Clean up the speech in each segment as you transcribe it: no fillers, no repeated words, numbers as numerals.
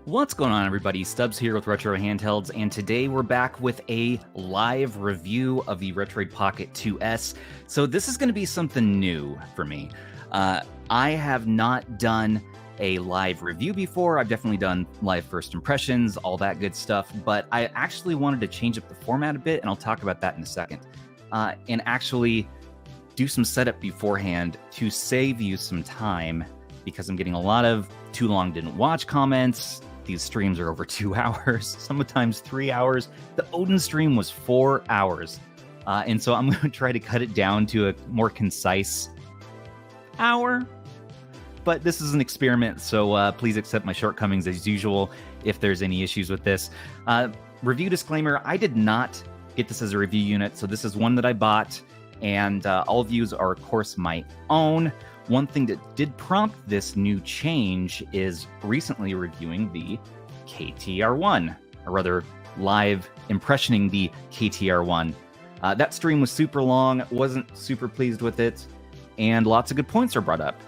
What's going on, everybody? Stubbs here with Retro Handhelds, and today we're back with a live review of the Retroid Pocket 2S. So this is going to be something new for me. I have not done a live review before. I've definitely done live first impressions, all that good stuff, but I actually wanted to change up the format a bit, and I'll talk about that in a second, and actually do some setup beforehand to save you some time, because I'm getting a lot of too long didn't watch comments. These streams are over 2 hours, sometimes 3 hours. The Odin stream was 4 hours. And so I'm going to try to cut it down to a more concise hour. But this is an experiment, so please accept my shortcomings as usual if there's any issues with this. Review disclaimer, I did not get this as a review unit, so this is one that I bought, and all views are, of course, my own. One thing that did prompt this new change is recently reviewing the KTR1, or rather live impressioning the KTR1. That stream was super long, wasn't super pleased with it, and lots of good points are brought up,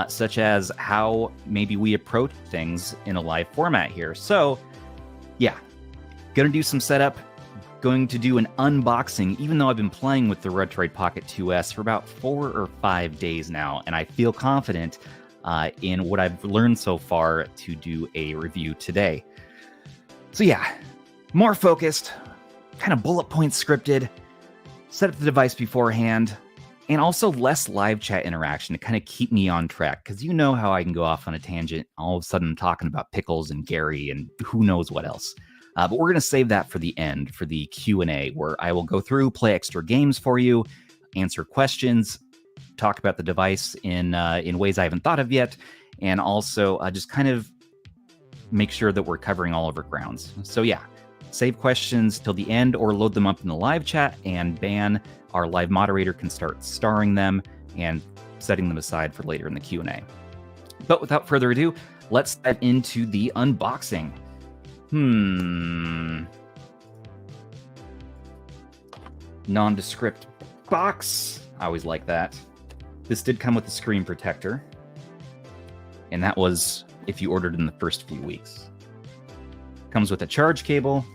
such as how maybe we approach things in a live format here. So, yeah, gonna do some setup, going to do an unboxing, even though I've been playing with the Retroid Pocket 2S for about 4 or 5 days now, and I feel confident in what I've learned so far to do a review today. So yeah, more focused, kind of bullet point scripted, set up the device beforehand, and also less live chat interaction to kind of keep me on track, because you know how I can go off on a tangent, all of a sudden I'm talking about Pickles and Gary and who knows what else. But we're going to save that for the end, for the Q&A, where I will go through, play extra games for you, answer questions, talk about the device in ways I haven't thought of yet, and also just kind of make sure that we're covering all of our grounds. So yeah, save questions till the end or load them up in the live chat, and our live moderator can start starring them and setting them aside for later in the Q&A. But without further ado, let's dive into the unboxing. Nondescript box. I always like that. This did come with a screen protector, and that was if you ordered in the first few weeks. Comes with a charge cable.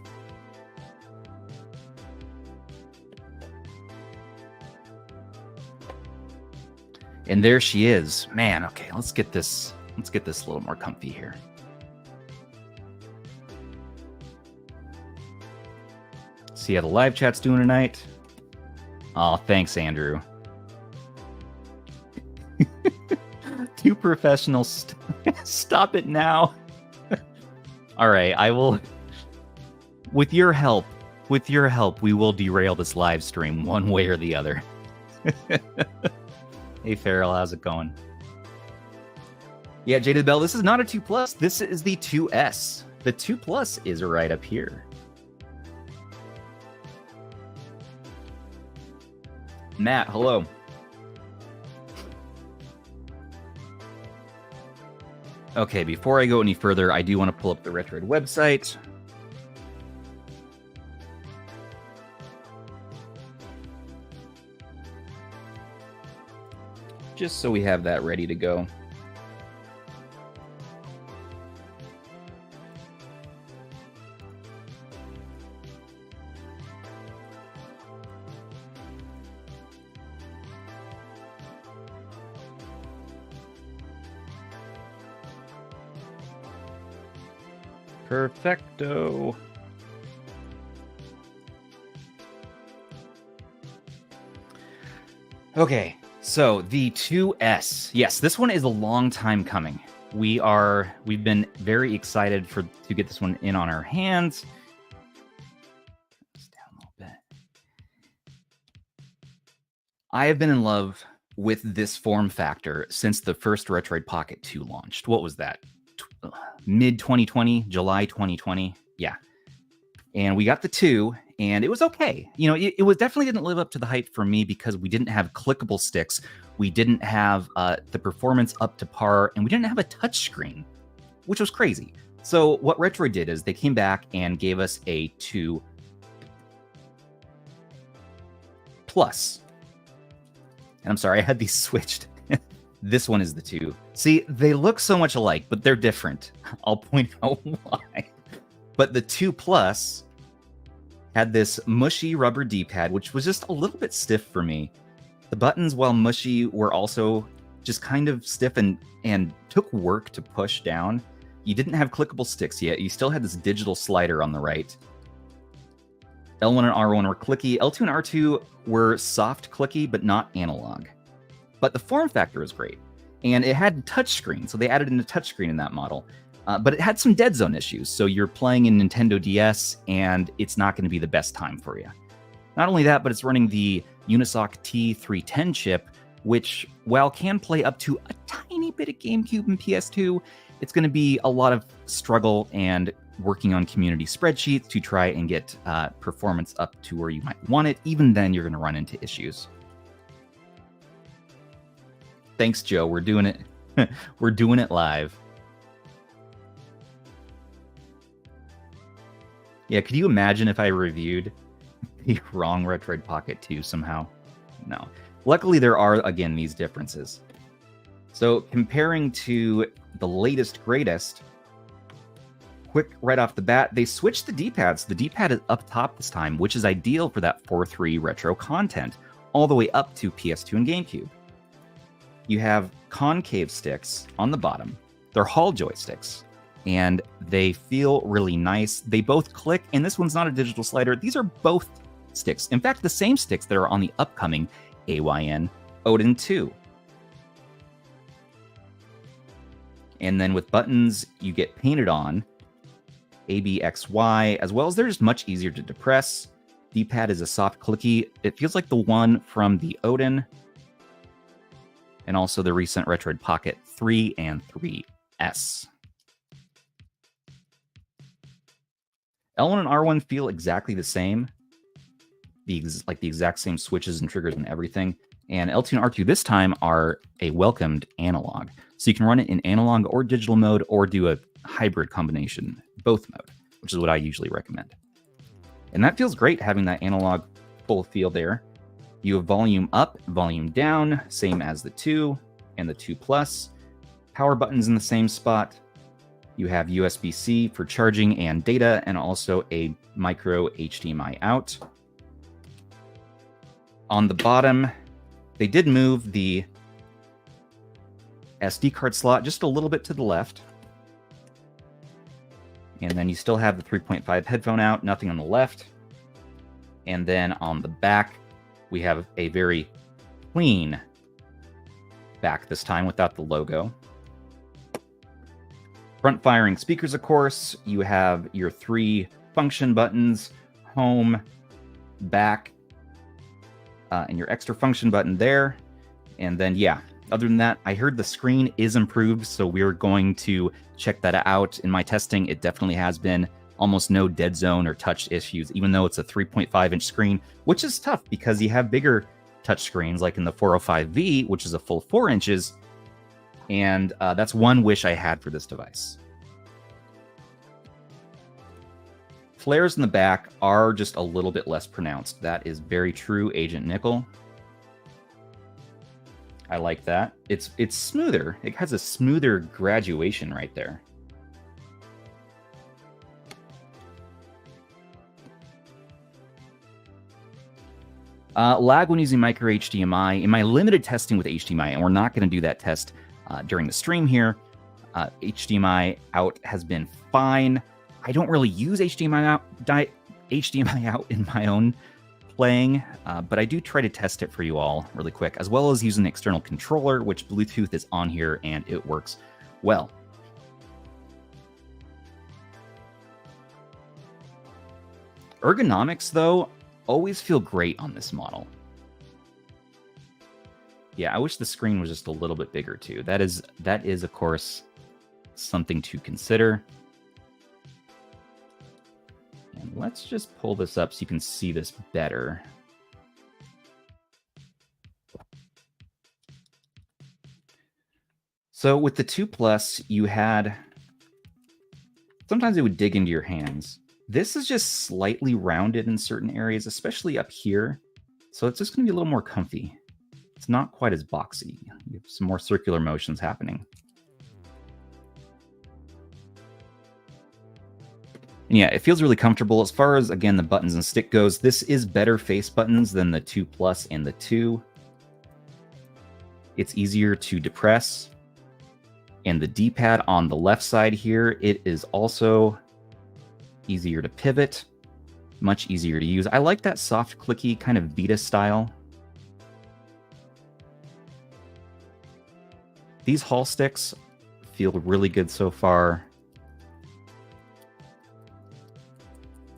And there she is. Man, okay, let's get this a little more comfy here. See how the live chat's doing tonight. Oh, thanks, Andrew. Too professional. Stop it now. All right, I will. With your help, we will derail this live stream one way or the other. Hey, Farrell, how's it going? Yeah, Jaded Bell, this is not a 2 Plus. This is the 2S. The 2 Plus is right up here. Matt, hello. Okay, before I go any further, I do want to pull up the Retroid website. Just so we have that ready to go. Perfecto. Okay, so the 2S. Yes, this one is a long time coming. We've been very excited to get this one in on our hands. Just down a little bit. I have been in love with this form factor since the first Retroid Pocket 2 launched. What was that? Mid-2020, July 2020. Yeah. And we got the 2, and it was okay. You know, it was definitely didn't live up to the hype for me because we didn't have clickable sticks. We didn't have the performance up to par, and we didn't have a touchscreen, which was crazy. So what Retroid did is they came back and gave us a 2 Plus. And I'm sorry, I had these switched. This one is the 2. See, they look so much alike, but they're different. I'll point out why. But the 2 Plus had this mushy rubber D-pad, which was just a little bit stiff for me. The buttons, while mushy, were also just kind of stiff and took work to push down. You didn't have clickable sticks yet. You still had this digital slider on the right. L1 and R1 were clicky. L2 and R2 were soft clicky, but not analog. But the form factor is great. And it had touchscreen, so they added in a touchscreen in that model. But it had some dead zone issues, so you're playing in Nintendo DS, and it's not going to be the best time for you. Not only that, but it's running the Unisoc T610 chip, which, while can play up to a tiny bit of GameCube and PS2, it's going to be a lot of struggle and working on community spreadsheets to try and get performance up to where you might want it. Even then, you're going to run into issues. Thanks, Joe. We're doing it. We're doing it live. Yeah, could you imagine if I reviewed the wrong Retroid Pocket 2 somehow? No. Luckily, there are, again, these differences. So, comparing to the latest, greatest, quick right off the bat, they switched the D-pads. The D-pad is up top this time, which is ideal for that 4.3 retro content, all the way up to PS2 and GameCube. You have concave sticks on the bottom. They're Hall joysticks, and they feel really nice. They both click, and this one's not a digital slider. These are both sticks. In fact, the same sticks that are on the upcoming AYN Odin 2. And then with buttons, you get painted on A, B, X, Y, as well as they're just much easier to depress. D-pad is a soft clicky. It feels like the one from the Odin, and also the recent Retroid Pocket 3 and 3S. L1 and R1 feel exactly the same. Like the exact same switches and triggers and everything. And L2 and R2 this time are a welcomed analog. So you can run it in analog or digital mode or do a hybrid combination, both mode, which is what I usually recommend. And that feels great having that analog full feel there. You have volume up, volume down, same as the 2 and the 2 Plus. Power buttons in the same spot. You have USB-C for charging and data, and also a micro HDMI out. On the bottom, they did move the SD card slot just a little bit to the left. And then you still have the 3.5 headphone out, nothing on the left. And then on the back, we have a very clean back this time without the logo. Front firing speakers, of course. You have your 3 function buttons, home, back, and your extra function button there. And then, yeah, other than that, I heard the screen is improved, so we're going to check that out. In my testing, it definitely has been. Almost no dead zone or touch issues, even though it's a 3.5-inch screen, which is tough because you have bigger touch screens, like in the 405V, which is a full 4 inches. And that's one wish I had for this device. Flares in the back are just a little bit less pronounced. That is very true, Agent Nickel. I like that. It's smoother. It has a smoother graduation right there. Lag when using micro HDMI. In my limited testing with HDMI, and we're not going to do that test during the stream here, HDMI out has been fine. I don't really use HDMI out in my own playing, but I do try to test it for you all really quick, as well as use an external controller, which Bluetooth is on here, and it works well. Ergonomics, though, always feel great on this model. Yeah, I wish the screen was just a little bit bigger too. That is, of course, something to consider. And let's just pull this up so you can see this better. So with the 2 Plus, you had... Sometimes it would dig into your hands. This is just slightly rounded in certain areas, especially up here. So it's just going to be a little more comfy. It's not quite as boxy. You have some more circular motions happening. And yeah, it feels really comfortable. As far as, again, the buttons and stick goes, this is better face buttons than the 2 Plus and the 2. It's easier to depress. And the D-pad on the left side here, it is also easier to pivot, much easier to use. I like that soft, clicky kind of Vita style. These Hall sticks feel really good so far.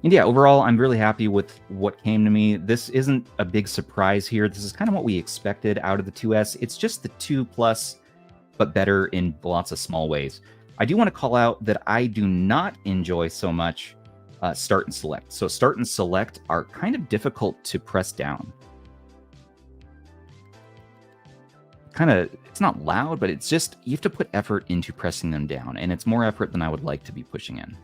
And yeah, overall, I'm really happy with what came to me. This isn't a big surprise here. This is kind of what we expected out of the 2S. It's just the 2 Plus, but better in lots of small ways. I do want to call out that I do not enjoy so much Start and Select. So Start and Select are kind of difficult to press down. It's not loud, but it's just, you have to put effort into pressing them down, and it's more effort than I would like to be pushing in.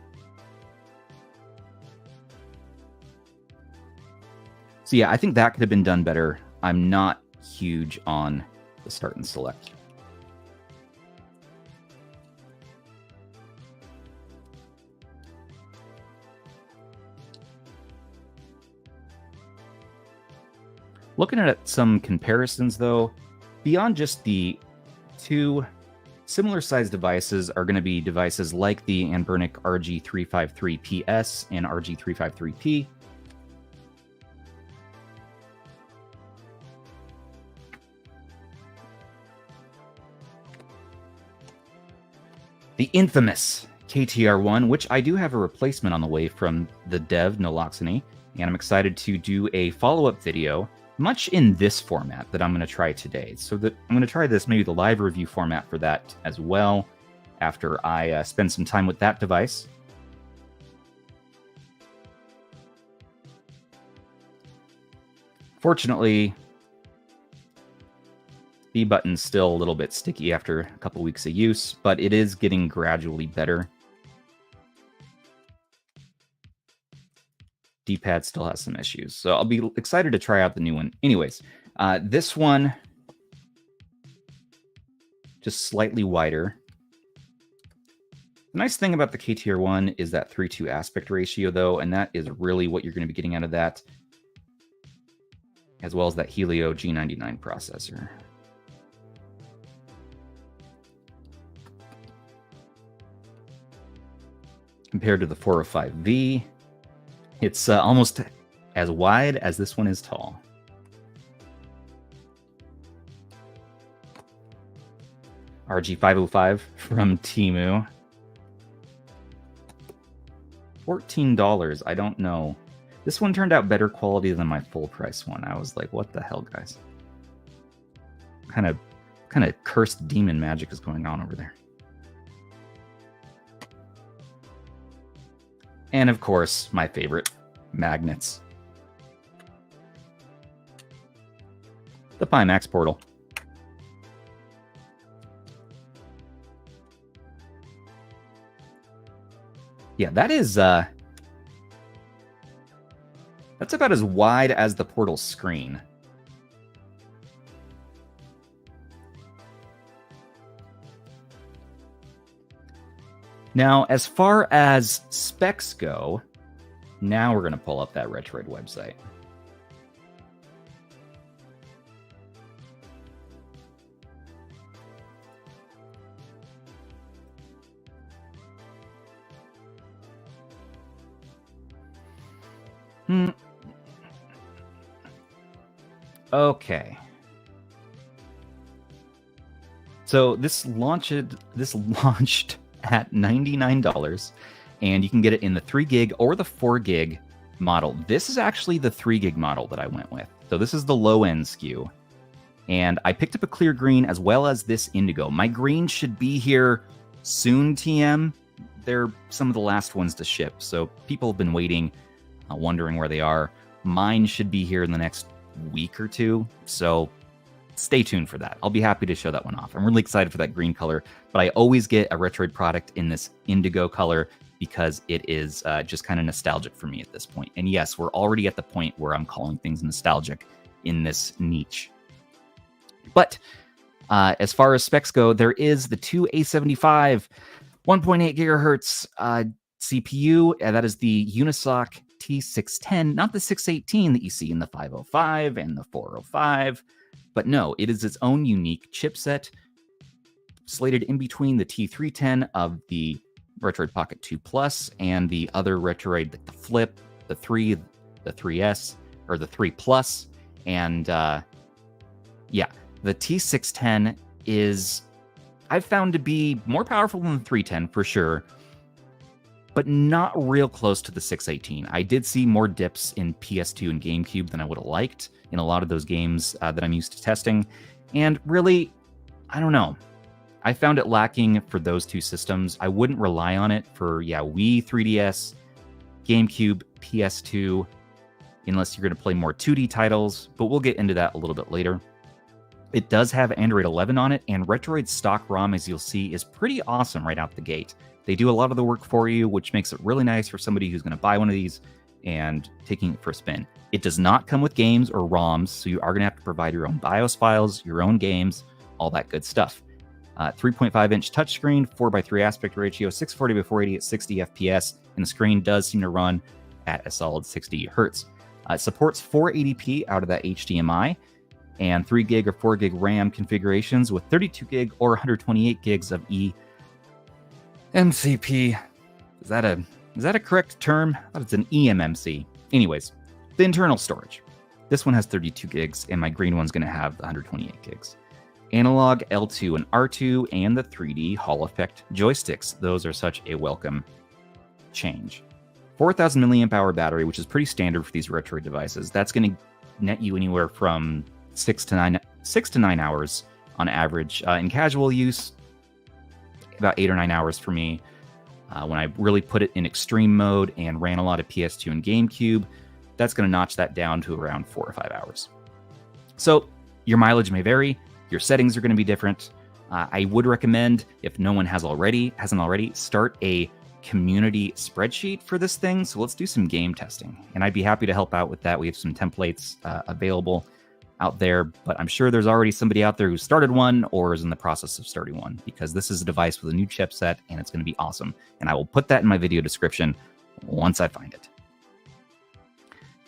So yeah, I think that could have been done better. I'm not huge on the Start and Select. Looking at some comparisons, though, beyond just the two similar sized devices are going to be devices like the Anbernic RG353PS and RG353P. The infamous KTR1, which I do have a replacement on the way from the dev, Noloxony, and I'm excited to do a follow-up video, much in this format that I'm going to try today. So that I'm going to try this, maybe the live review format for that as well, after I spend some time with that device. Fortunately, B button's still a little bit sticky after a couple weeks of use, but it is getting gradually better. D-pad still has some issues, so I'll be excited to try out the new one. Anyways, this one, just slightly wider. The nice thing about the KTR1 is that 3:2 aspect ratio, though, and that is really what you're going to be getting out of that, as well as that Helio G99 processor. Compared to the 405V, it's almost as wide as this one is tall. RG505 from Temu. $14, I don't know. This one turned out better quality than my full price one. I was like, what the hell, guys? Kind of cursed demon magic is going on over there. And of course, my favorite, magnets. The Pimax portal. Yeah, that is that's about as wide as the portal screen. Now, as far as specs go, now we're going to pull up that Retroid website. Okay. So this launched at $99, and you can get it in the 3 gig or the 4 gig model. This is actually the 3 gig model that I went with. So this is the low end SKU. And I picked up a clear green as well as this indigo. My green should be here soon, TM. They're some of the last ones to ship. So people have been waiting, wondering where they are. Mine should be here in the next week or two. So stay tuned for that. I'll be happy to show that one off. I'm really excited for that green color, but I always get a Retroid product in this indigo color because it is just kind of nostalgic for me at this point. And yes, we're already at the point where I'm calling things nostalgic in this niche. But as far as specs go, there is the 2A75 1.8 gigahertz CPU. That is the Unisoc T610, not the 618 that you see in the 505 and the 405. But no, it is its own unique chipset, slated in between the T310 of the Retroid Pocket 2 Plus and the other Retroid, like the Flip, the 3, the 3S, or the 3 Plus. And yeah, the T610 is, I've found to be more powerful than the 310 for sure, but not real close to the 618. I did see more dips in PS2 and GameCube than I would have liked in a lot of those games that I'm used to testing. And really, I don't know. I found it lacking for those two systems. I wouldn't rely on it for, Wii, 3DS, GameCube, PS2, unless you're going to play more 2D titles, but we'll get into that a little bit later. It does have Android 11 on it, and Retroid's stock ROM, as you'll see, is pretty awesome right out the gate. They do a lot of the work for you, which makes it really nice for somebody who's going to buy one of these and taking it for a spin. It does not come with games or ROMs, so you are going to have to provide your own BIOS files, your own games, all that good stuff. 3.5-inch touchscreen, 4:3 aspect ratio, 640x480 at 60 FPS, and the screen does seem to run at a solid 60 Hz. It supports 480p out of that HDMI, and 3 gig or 4 gig RAM configurations with 32 gig or 128 gigs of eMCP. Is that a correct term? I thought it's an eMMC. Anyways, the internal storage. This one has 32 gigs, and my green one's going to have 128 gigs. Analog, L2 and R2, and the 3D Hall Effect joysticks. Those are such a welcome change. 4,000 milliamp hour battery, which is pretty standard for these Retroid devices. That's going to net you anywhere from 6 to 9 hours on average. In casual use, about 8 or 9 hours for me. When I really put it in extreme mode and ran a lot of PS2 and GameCube, that's going to notch that down to around 4 or 5 hours. So your mileage may vary. Your settings are going to be different. I would recommend, if no one hasn't already, start a community spreadsheet for this thing. So let's do some game testing, and I'd be happy to help out with that. We have some templates available out there, but I'm sure there's already somebody out there who started one or is in the process of starting one, because this is a device with a new chipset and it's going to be awesome. And I will put that in my video description once I find it.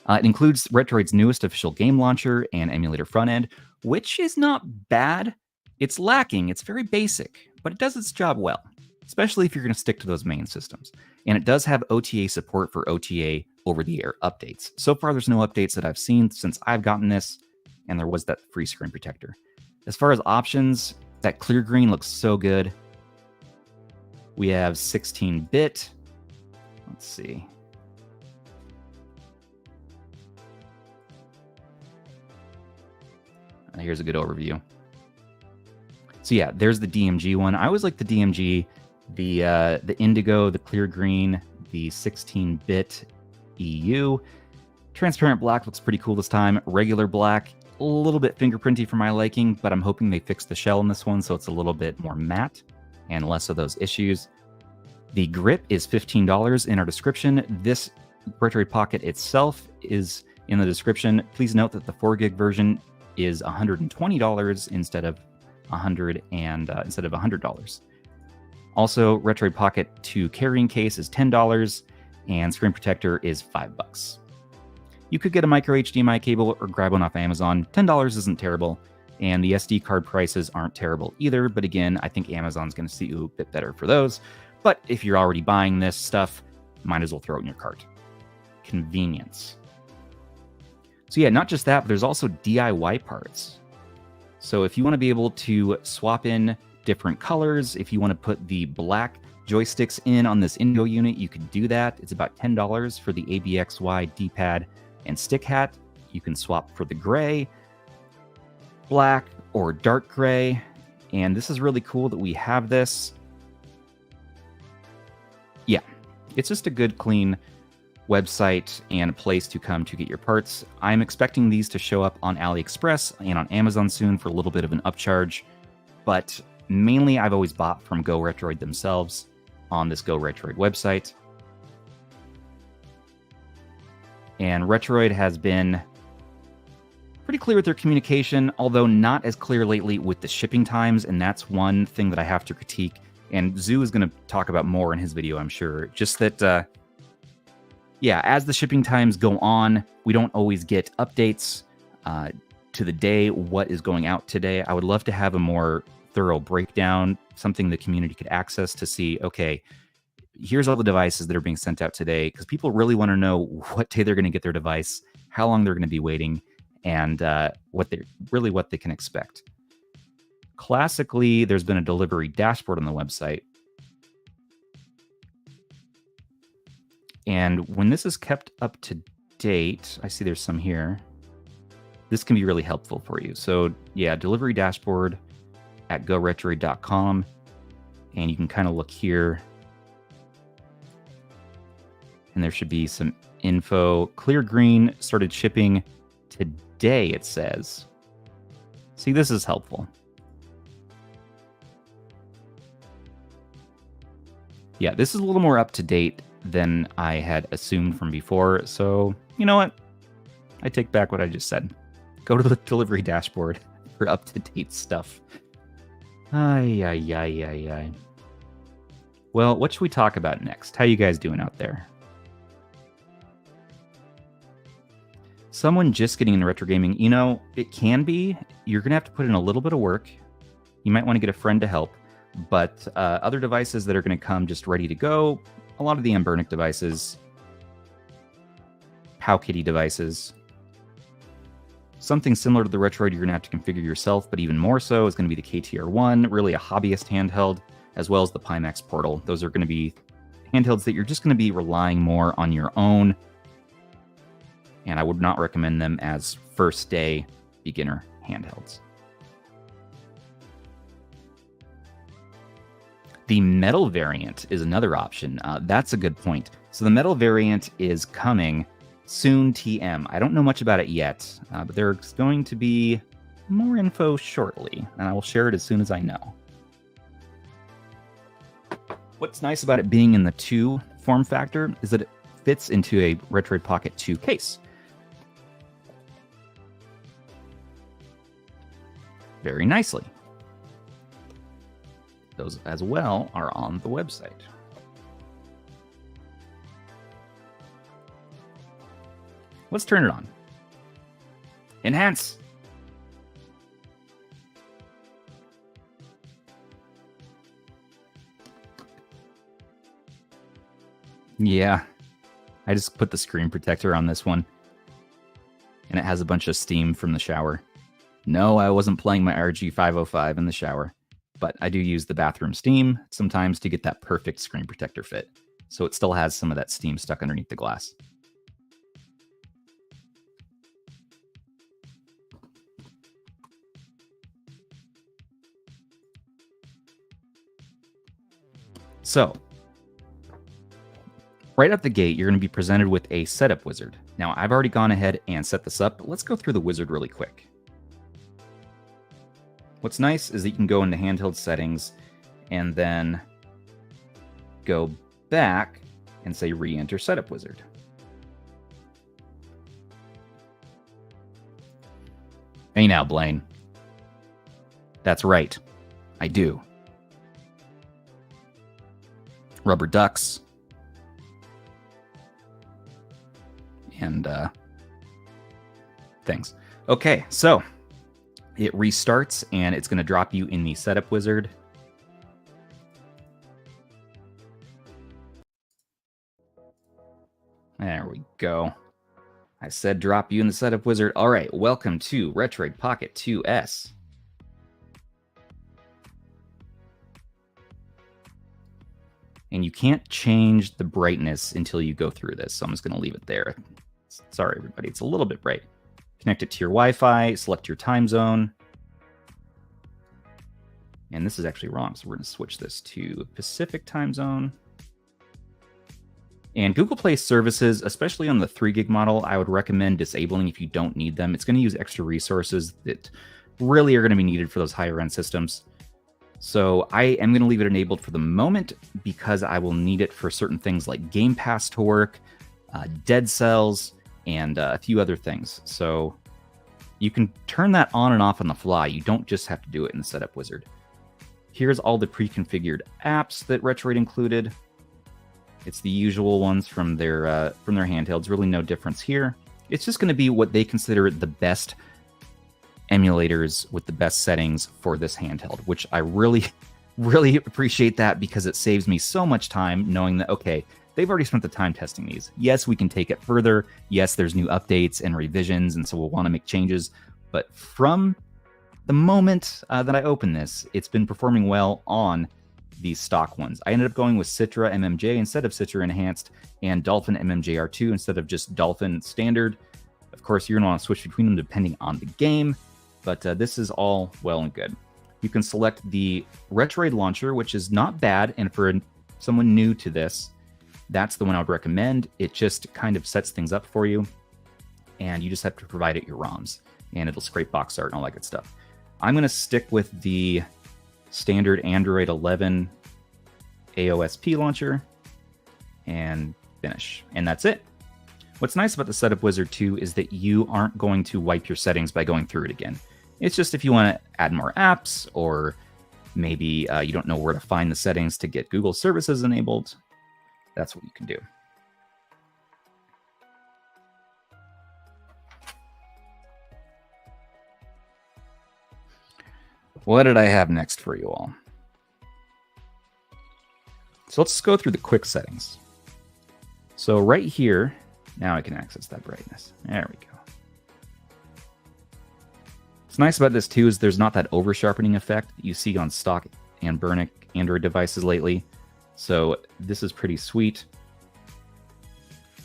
It includes Retroid's newest official game launcher and emulator front end, which is not bad. It's lacking. It's very basic, but it does its job well, especially if you're going to stick to those main systems. And it does have OTA support for OTA over-the-air updates. So far, there's no updates that I've seen since I've gotten this, and there was that free screen protector. As far as options, that clear green looks so good. We have 16-bit. Let's see. Here's a good overview. So yeah, there's the DMG one. I always like the DMG, the Indigo, the clear green, the 16-bit EU. Transparent black looks pretty cool this time. Regular black, a little bit fingerprinty for my liking, but I'm hoping they fix the shell in this one so it's a little bit more matte and less of those issues. The grip is $15 in our description. This Retroid Pocket itself is in the description. Please note that the 4 gig version is $120 instead of $100. Also, Retroid Pocket 2 carrying case is $10, and screen protector is $5. You could get a micro HDMI cable or grab one off Amazon. $10 isn't terrible, and the SD card prices aren't terrible either, but again, I think Amazon's going to suit you a bit better for those. But if you're already buying this stuff, might as well throw it in your cart. Convenience. So yeah, not just that, but there's also DIY parts. So if you want to be able to swap in different colors, if you want to put the black joysticks in on this Indigo unit, you can do that. It's about $10 for the ABXY D-pad and stick hat. You can swap for the gray, black, or dark gray. And this is really cool that we have this. Yeah, it's just a good, clean website and a place to come to get your parts. I'm expecting these to show up on AliExpress and on Amazon soon for a little bit of an upcharge, but mainly I've always bought from Go Retroid themselves on this Go Retroid website. And Retroid has been pretty clear with their communication, although not as clear lately with the shipping times, and that's one thing that I have to critique. And Zoo is going to talk about more in his video, I'm sure. Just that, yeah, as the shipping times go on, we don't always get updates to the day, what is going out today. I would love to have a more thorough breakdown, something the community could access to see, okay, here's all the devices that are being sent out today, because people really want to know what day they're going to get their device, how long they're going to be waiting, and what they can expect. Classically, there's been a delivery dashboard on the website. And when this is kept up to date, I see there's some here. This can be really helpful for you. So yeah, delivery dashboard at goretroid.com. And you can kind of look here. And there should be some info. Clear Green started shipping today, it says. See, this is helpful. Yeah, this is a little more up to date than I had assumed from before. So, you know what? I take back what I just said. Go to the delivery dashboard for up-to-date stuff. Ay. Well, what should we talk about next? How you guys doing out there? Someone just getting into retro gaming, you know, it can be. You're going to have to put in a little bit of work. You might want to get a friend to help. But other devices that are going to come just ready to go, a lot of the Embernic devices, Powkitty devices, something similar to the Retroid you're going to have to configure yourself, but even more so is going to be the KTR1, really a hobbyist handheld, as well as the Pimax Portal. Those are going to be handhelds that you're just going to be relying more on your own, and I would not recommend them as first day beginner handhelds. The metal variant is another option. That's a good point. So the metal variant is coming soon, TM. I don't know much about it yet, but there's going to be more info shortly, and I will share it as soon as I know. What's nice about it being in the 2 form factor is that it fits into a Retroid Pocket 2 case. Very nicely. Those as well are on the website. Let's turn it on. Enhance. Yeah, I just put the screen protector on this one. And it has a bunch of steam from the shower. No, I wasn't playing my RG505 in the shower. But I do use the bathroom steam sometimes to get that perfect screen protector fit. So it still has some of that steam stuck underneath the glass. So, right out the gate, you're going to be presented with a setup wizard. Now, I've already gone ahead and set this up, but let's go through the wizard really quick. What's nice is that you can go into handheld settings and then go back and say re-enter setup wizard. Hey now, Blaine. That's right. I do. Rubber ducks. And things. Okay, so it restarts, and it's going to drop you in the setup wizard. There we go. I said drop you in the setup wizard. All right, welcome to Retroid Pocket 2S. And you can't change the brightness until you go through this, so I'm just going to leave it there. Sorry, everybody, it's a little bit bright. Connect it to your Wi-Fi, select your time zone. And this is actually wrong, so we're going to switch this to Pacific time zone. And Google Play services, especially on the 3 gig model, I would recommend disabling if you don't need them. It's going to use extra resources that really are going to be needed for those higher end systems. So I am going to leave it enabled for the moment because I will need it for certain things like Game Pass to work, Dead Cells, and a few other things. So You can turn that on and off on the fly. You don't just have to do it in the setup wizard. Here's all the pre-configured apps that Retroid included. It's the usual ones from their handhelds. Really no difference here. It's just going to be what they consider the best emulators with the best settings for this handheld, which I really, really appreciate that, because it saves me so much time knowing that, okay, they've already spent the time testing these. Yes, we can take it further. Yes, there's new updates and revisions, and so we'll want to make changes. But from the moment that I open this, it's been performing well on these stock ones. I ended up going with Citra MMJ instead of Citra Enhanced, and Dolphin MMJ-R2 instead of just Dolphin Standard. Of course, you're going to want to switch between them depending on the game, but this is all well and good. You can select the Retroid Launcher, which is not bad, and for someone new to this, that's the one I would recommend. It just kind of sets things up for you, and you just have to provide it your ROMs, and it'll scrape box art and all that good stuff. I'm going to stick with the standard Android 11 AOSP launcher and finish. And that's it. What's nice about the setup wizard too is that you aren't going to wipe your settings by going through it again. It's just if you want to add more apps, or maybe you don't know where to find the settings to get Google services enabled, that's what you can do. What did I have next for you all? So let's go through the quick settings. So right here, now I can access that brightness. There we go. What's nice about this too is there's not that over-sharpening effect that you see on stock and Burnic Android devices lately. So this is pretty sweet.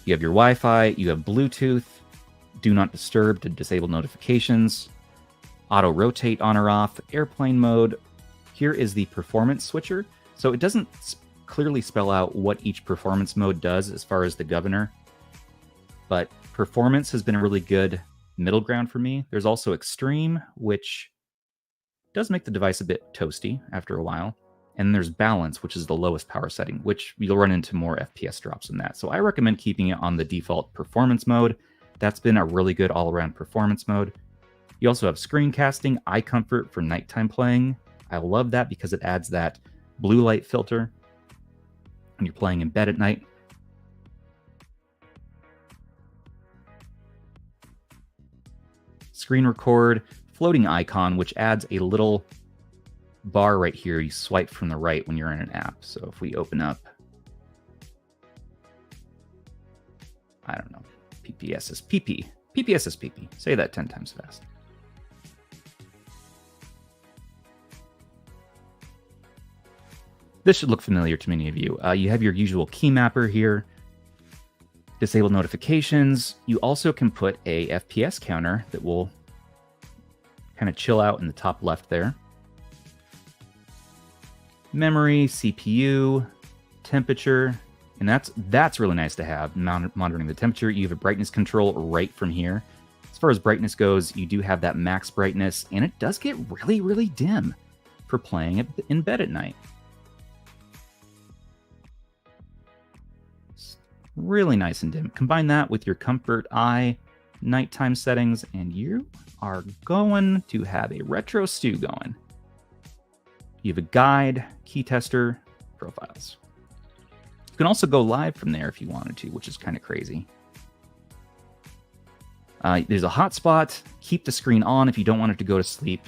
You have your Wi-Fi, you have Bluetooth, do not disturb to disable notifications, auto rotate on or off, airplane mode. Here is the performance switcher. So it doesn't clearly spell out what each performance mode does as far as the governor, but performance has been a really good middle ground for me. There's also extreme, which does make the device a bit toasty after a while. And there's balance, which is the lowest power setting, which you'll run into more FPS drops than that. So I recommend keeping it on the default performance mode. That's been a really good all-around performance mode. You also have screencasting, eye comfort for nighttime playing. I love that because it adds that blue light filter when you're playing in bed at night. Screen record, floating icon, which adds a little bar right here. You swipe from the right when you're in an app. So if we open up, I don't know, PPS is PP. PPS is PP. Say that 10 times fast. This should look familiar to many of you. You have your usual key mapper here. Disable notifications. You also can put a FPS counter that will kind of chill out in the top left there. Memory, CPU, temperature, and that's really nice to have, monitoring the temperature. You have a brightness control right from here. As far as brightness goes, you do have that max brightness, and it does get really, really dim for playing it in bed at night. It's really nice and dim. Combine that with your comfort eye nighttime settings, and you are going to have a retro stew going. You have a guide, key tester, profiles. You can also go live from there if you wanted to, which is kind of crazy. There's a hotspot. Keep the screen on if you don't want it to go to sleep.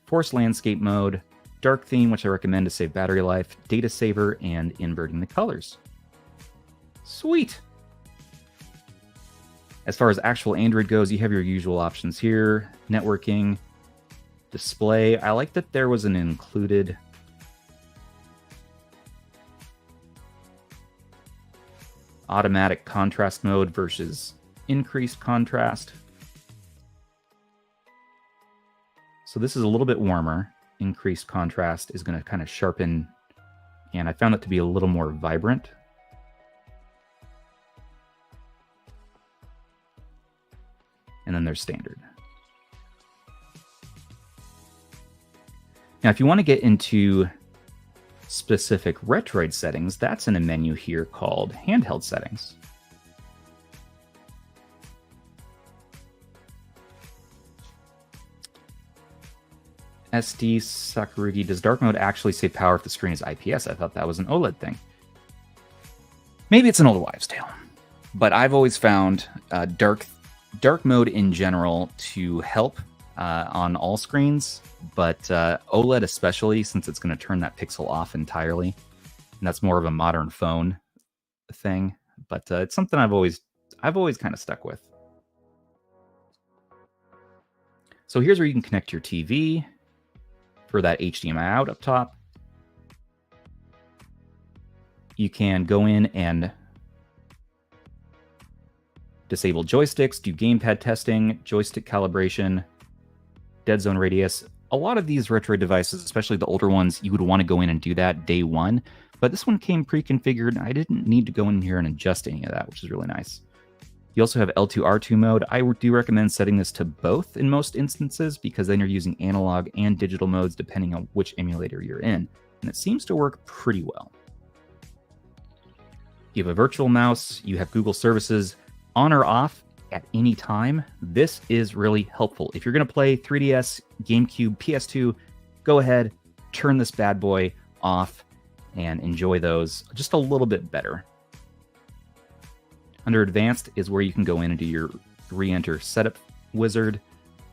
Force landscape mode, dark theme, which I recommend to save battery life, data saver, and inverting the colors. Sweet. As far as actual Android goes, you have your usual options here. Networking, display. I like that there was an included automatic contrast mode versus increased contrast. So this is a little bit warmer. Increased contrast is going to kind of sharpen, and I found it to be a little more vibrant. And then there's standard. Now, if you want to get into specific Retroid settings, that's in a menu here called Handheld Settings. SD Sakurugi, does dark mode actually save power if the screen is IPS? I thought that was an OLED thing. Maybe it's an old wives' tale, but I've always found dark mode in general to help on all screens, but OLED especially, since it's going to turn that pixel off entirely, and that's more of a modern phone thing. But it's something I've always kind of stuck with. So here's where you can connect your TV for that HDMI out up top. You can go in and disable joysticks, do gamepad testing, joystick calibration, dead zone radius. A lot of these Retroid devices, especially the older ones, you would want to go in and do that day one. But this one came pre-configured. I didn't need to go in here and adjust any of that, which is really nice. You also have L2R2 mode. I do recommend setting this to both in most instances, because then you're using analog and digital modes depending on which emulator you're in. And it seems to work pretty well. You have a virtual mouse. You have Google services on or off at any time. This is really helpful. If you're going to play 3DS, GameCube, PS2, go ahead, turn this bad boy off and enjoy those just a little bit better. Under Advanced is where you can go in and do your re-enter setup wizard,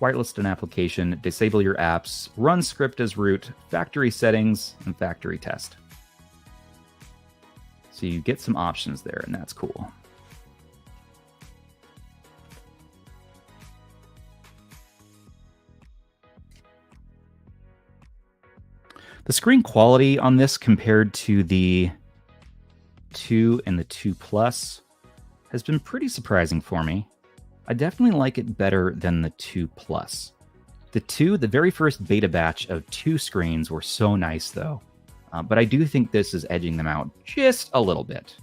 whitelist an application, disable your apps, run script as root, factory settings, and factory test. So you get some options there, and that's cool. The screen quality on this compared to the 2 and the 2 Plus has been pretty surprising for me. I definitely like it better than the 2 Plus. The 2, the very first beta batch of 2 screens were so nice though, but I do think this is edging them out just a little bit.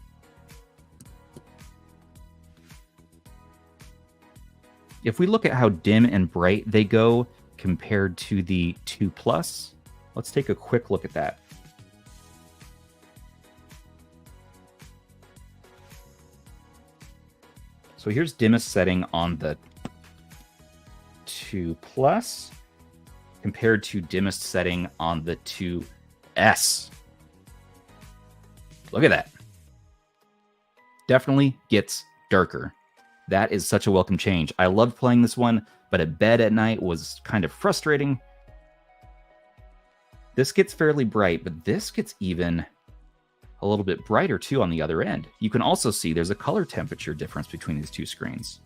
If we look at how dim and bright they go compared to the 2 Plus, let's take a quick look at that. So here's dimmest setting on the 2 Plus compared to dimmest setting on the 2S. Look at that. Definitely gets darker. That is such a welcome change. I loved playing this one, but at bed at night was kind of frustrating. This gets fairly bright, but this gets even a little bit brighter too on the other end. You can also see there's a color temperature difference between these two screens.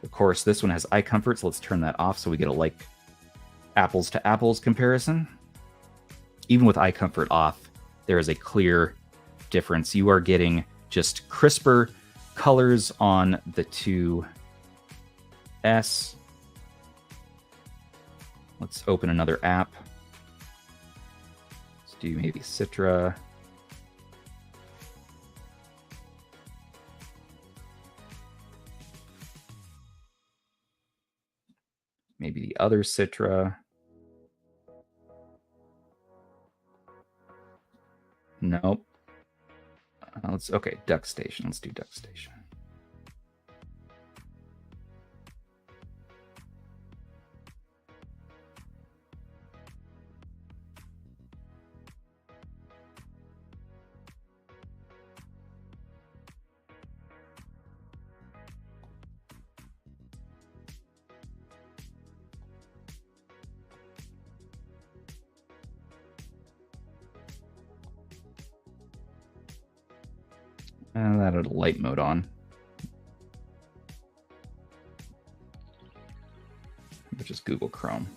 Of course, this one has eye comfort, so let's turn that off so we get a like apples to apples comparison. Even with eye comfort off, there is a clear difference. You are getting just crisper colors on the 2S. Let's open another app. Let's do maybe Citra. Maybe the other Citra. Nope. Okay, Duck Station. Let's do Duck Station. And that had light mode on. Which is Google Chrome.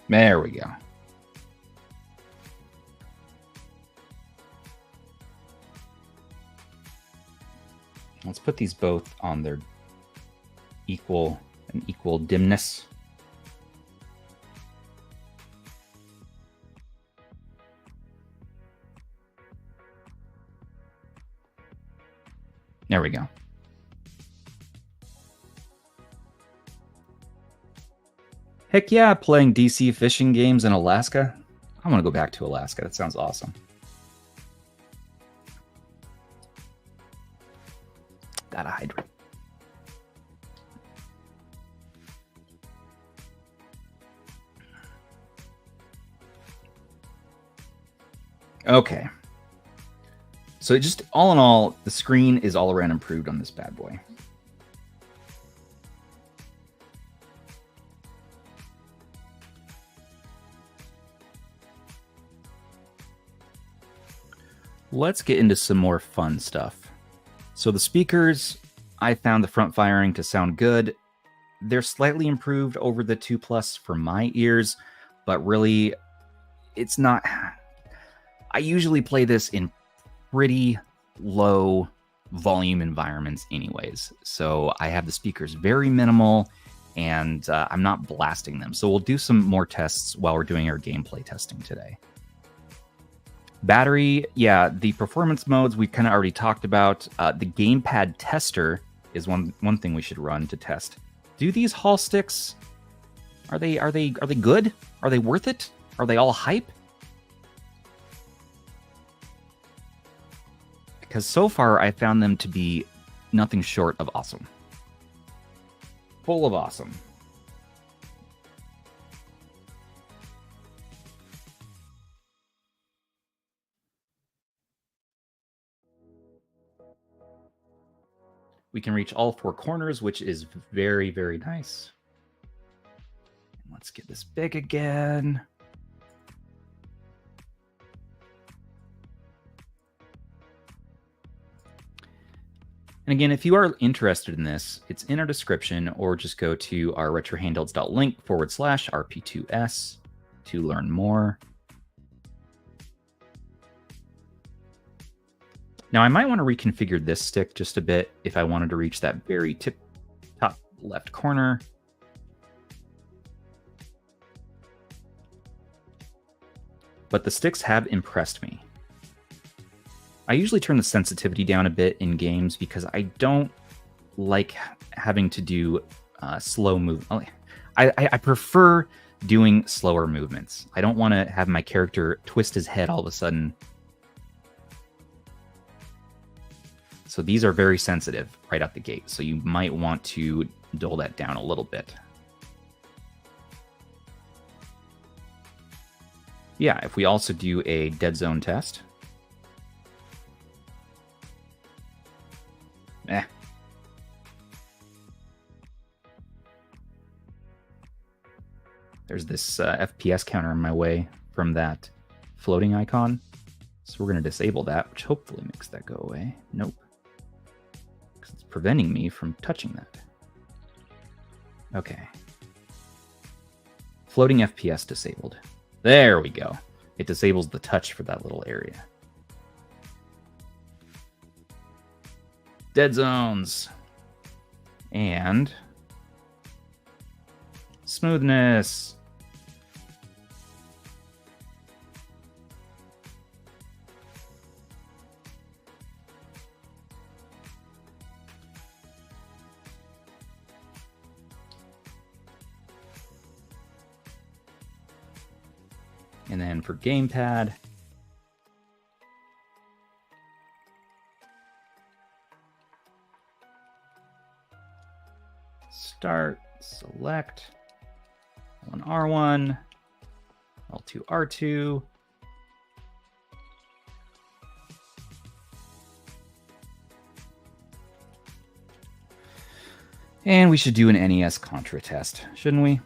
There we go. Let's put these both on their equal dimness. There we go. Heck yeah, playing DC fishing games in Alaska. I want to go back to Alaska. That sounds awesome. Gotta hydrate. Okay. So just all in all, the screen is all around improved on this bad boy. Let's get into some more fun stuff. So the speakers, I found the front firing to sound good. They're slightly improved over the 2 Plus for my ears, but really, it's not. I usually play this in pretty low volume environments anyways, so I have the speakers very minimal, and I'm not blasting them. So we'll do some more tests while we're doing our gameplay testing today. Battery, yeah, the performance modes we kind of already talked about. The Gamepad tester is one thing we should run to test. Do these Hall sticks, are they good? Are they worth it? Are they all hype? Because so far I found them to be nothing short of awesome. Full of awesome. We can reach all 4 corners, which is very, very nice. Let's get this big again. And again, if you are interested in this, it's in our description, or just go to our retrohandhelds.link/RP2S to learn more. Now, I might want to reconfigure this stick just a bit if I wanted to reach that very top left corner. But the sticks have impressed me. I usually turn the sensitivity down a bit in games because I don't like having to do slow move. I prefer doing slower movements. I don't want to have my character twist his head all of a sudden. So these are very sensitive right out the gate. So you might want to dull that down a little bit. Yeah, if we also do a dead zone test. There's this FPS counter in my way from that floating icon. So we're going to disable that, which hopefully makes that go away. Nope. Because it's preventing me from touching that. Okay. Floating FPS disabled. There we go. It disables the touch for that little area. Dead zones. And smoothness. And then for Gamepad, start, select, L1 R1, L2 R2. And we should do an NES Contra test, shouldn't we?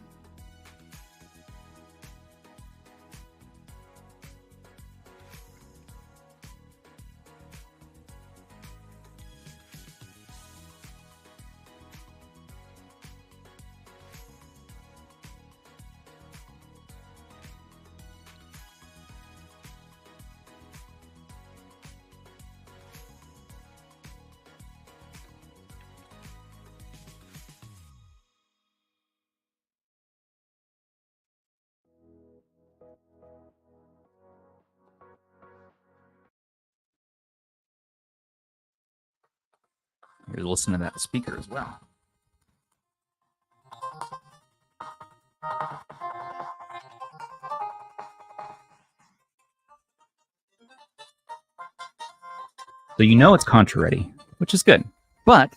Here's listen to that speaker as well. So you know it's Contra ready, which is good. But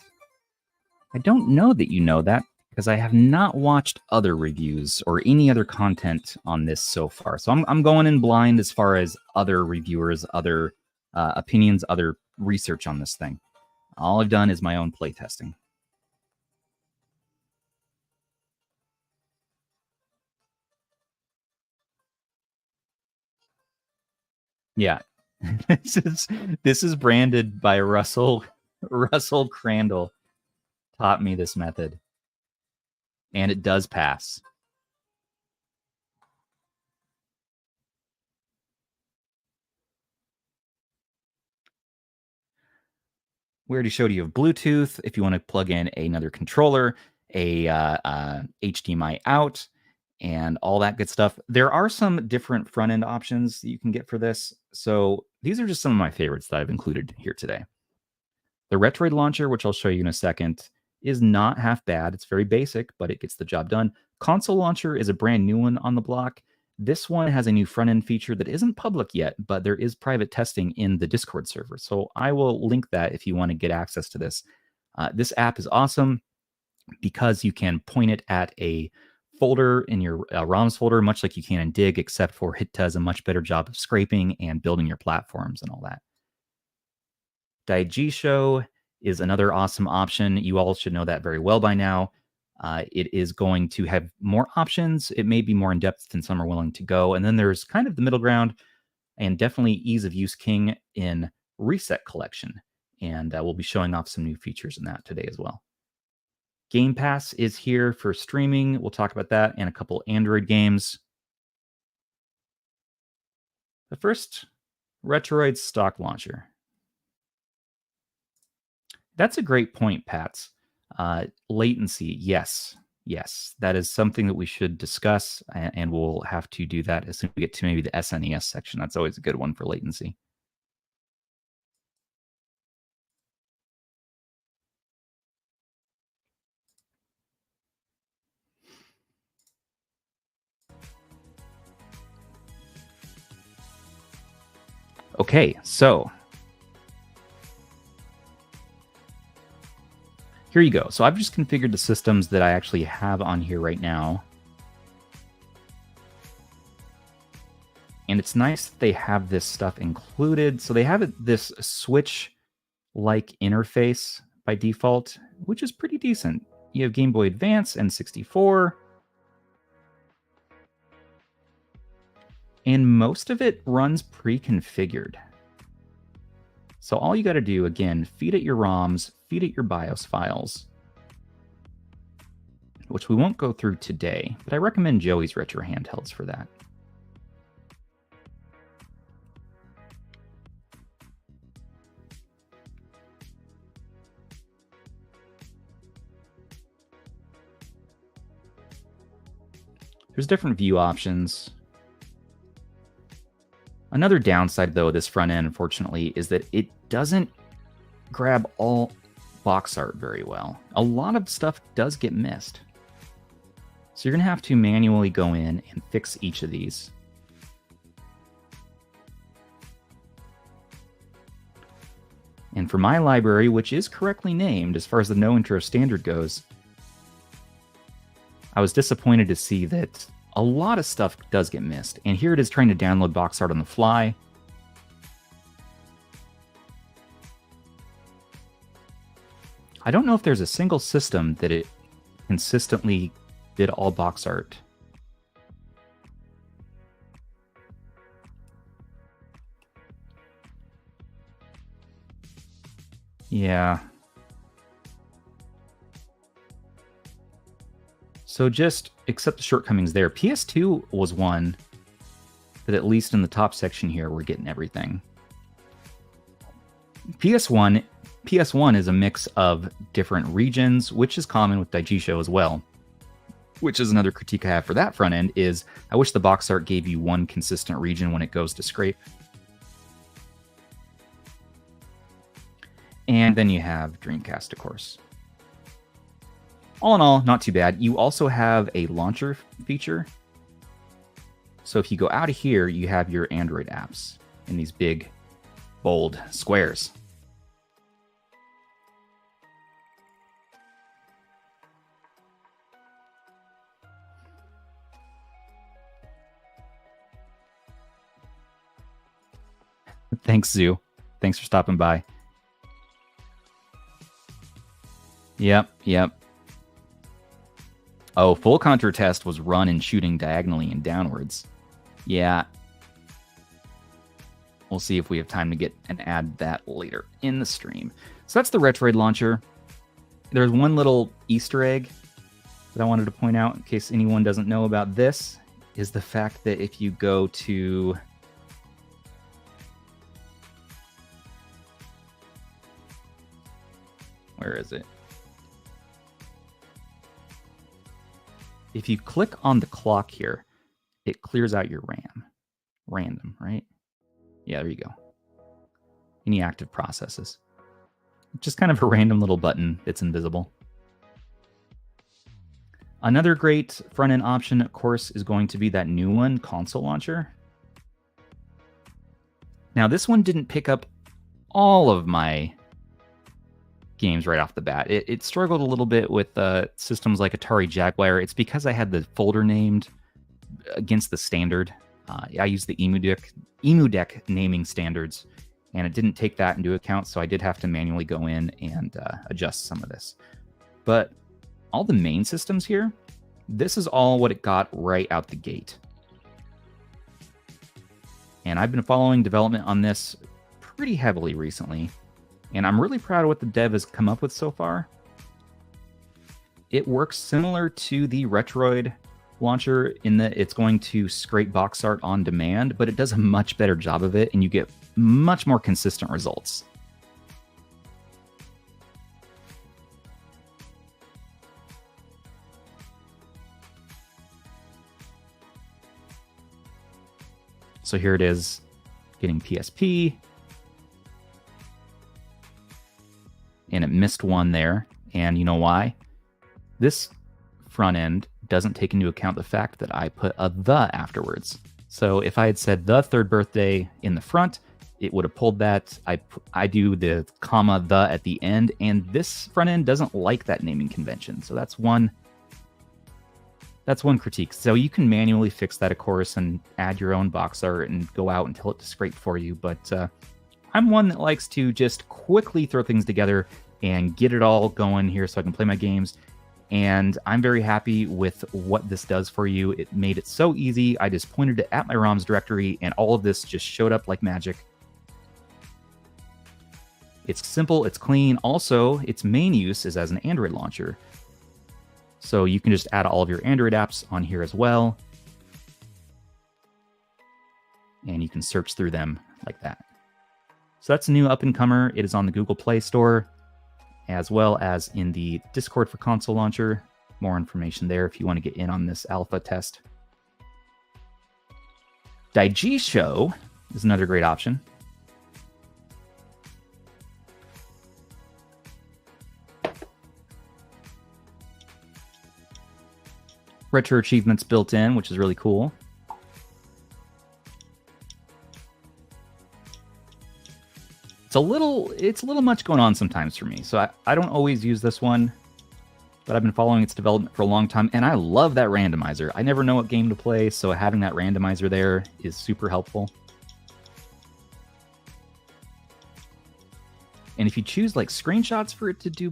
I don't know that you know that because I have not watched other reviews or any other content on this so far. So I'm going in blind as far as other reviewers, other opinions, other research on this thing. All I've done is my own playtesting. Yeah. This is branded by Russell Crandall. Taught me this method. And it does pass. We already showed you Bluetooth. If you want to plug in another controller, a HDMI out, and all that good stuff. There are some different front-end options that you can get for this. So these are just some of my favorites that I've included here today. The Retroid Launcher, which I'll show you in a second, is not half bad. It's very basic, but it gets the job done. Console Launcher is a brand new one on the block. This one has a new front-end feature that isn't public yet, but there is private testing in the Discord server. So I will link that if you want to get access to this. This app is awesome because you can point it at a folder in your ROMs folder, much like you can in Dig, except for it does a much better job of scraping and building your platforms and all that. Daijisho is another awesome option. You all should know that very well by now. It is going to have more options. It may be more in depth than some are willing to go. And then there's kind of the middle ground and definitely ease of use king in Reset Collection. And we'll be showing off some new features in that today as well. Game Pass is here for streaming. We'll talk about that and a couple Android games. The first, Retroid stock launcher. That's a great point, Pats. Latency, yes. That is something that we should discuss, and we'll have to do that as soon as we get to maybe the SNES section. That's always a good one for latency. Okay, so here you go. So I've just configured the systems that I actually have on here right now. And it's nice that they have this stuff included. So they have this Switch-like interface by default, which is pretty decent. You have Game Boy Advance and 64. And most of it runs pre-configured. So all you got to do, again, feed it your ROMs, feed it your BIOS files, which we won't go through today, but I recommend Joey's Retro Handhelds for that. There's different view options. Another downside, though, of this front end, unfortunately, is that it doesn't grab all box art very well. A lot of stuff does get missed. So you're going to have to manually go in and fix each of these. And for my library, which is correctly named as far as the no intro standard goes, I was disappointed to see that a lot of stuff does get missed. And here it is trying to download box art on the fly. I don't know if there's a single system that it consistently did all box art. Yeah. So just accept the shortcomings there. PS2 was one that, at least in the top section here, we're getting everything. PS1 is a mix of different regions, which is common with Daijisho as well. Which is another critique I have for that front end, is I wish the box art gave you one consistent region when it goes to scrape. And then you have Dreamcast, of course. All in all, not too bad. You also have a launcher feature. So if you go out of here, you have your Android apps in these big, bold squares. Thanks, Zoo. Thanks for stopping by. Yep. Oh, full Contra test was run and shooting diagonally and downwards. Yeah. We'll see if we have time to get and add that later in the stream. So that's the Retroid Launcher. There's one little Easter egg that I wanted to point out in case anyone doesn't know about this, is the fact that if you go to... Where is it? If you click on the clock here, it clears out your RAM. Random, right? Yeah, there you go. Any active processes. Just kind of a random little button that's invisible. Another great front-end option, of course, is going to be that new one, Console Launcher. Now, this one didn't pick up all of my games right off the bat. It struggled a little bit with systems like Atari Jaguar. It's because I had the folder named against the standard. I used the EmuDeck naming standards, and it didn't take that into account, so I did have to manually go in and adjust some of this. But all the main systems here, this is all what it got right out the gate. And I've been following development on this pretty heavily recently, and I'm really proud of what the dev has come up with so far. It works similar to the Retroid Launcher in that it's going to scrape box art on demand, but it does a much better job of it, and you get much more consistent results. So here it is, getting PSP. And it missed one there. And you know why? This front end doesn't take into account the fact that I put a "the" afterwards. So if I had said "the third birthday" in the front, it would have pulled that. I do the comma "the" at the end, and this front end doesn't like that naming convention. So that's one critique. So you can manually fix that, of course, and add your own box art and go out and tell it to scrape for you. But I'm one that likes to just quickly throw things together and get it all going here so I can play my games. And I'm very happy with what this does for you. It made it so easy. I just pointed it at my ROMs directory, and all of this just showed up like magic. It's simple, it's clean. Also, its main use is as an Android launcher. So you can just add all of your Android apps on here as well. And you can search through them like that. So that's a new up-and-comer. It is on the Google Play Store, as well as in the Discord for Console Launcher. More information there if you want to get in on this alpha test. Daijisho is another great option. Retro achievements built in, which is really cool. It's a little much going on sometimes for me, so I don't always use this one, but I've been following its development for a long time, and I love that randomizer. I never know what game to play, so having that randomizer there is super helpful. And if you choose like screenshots for it to do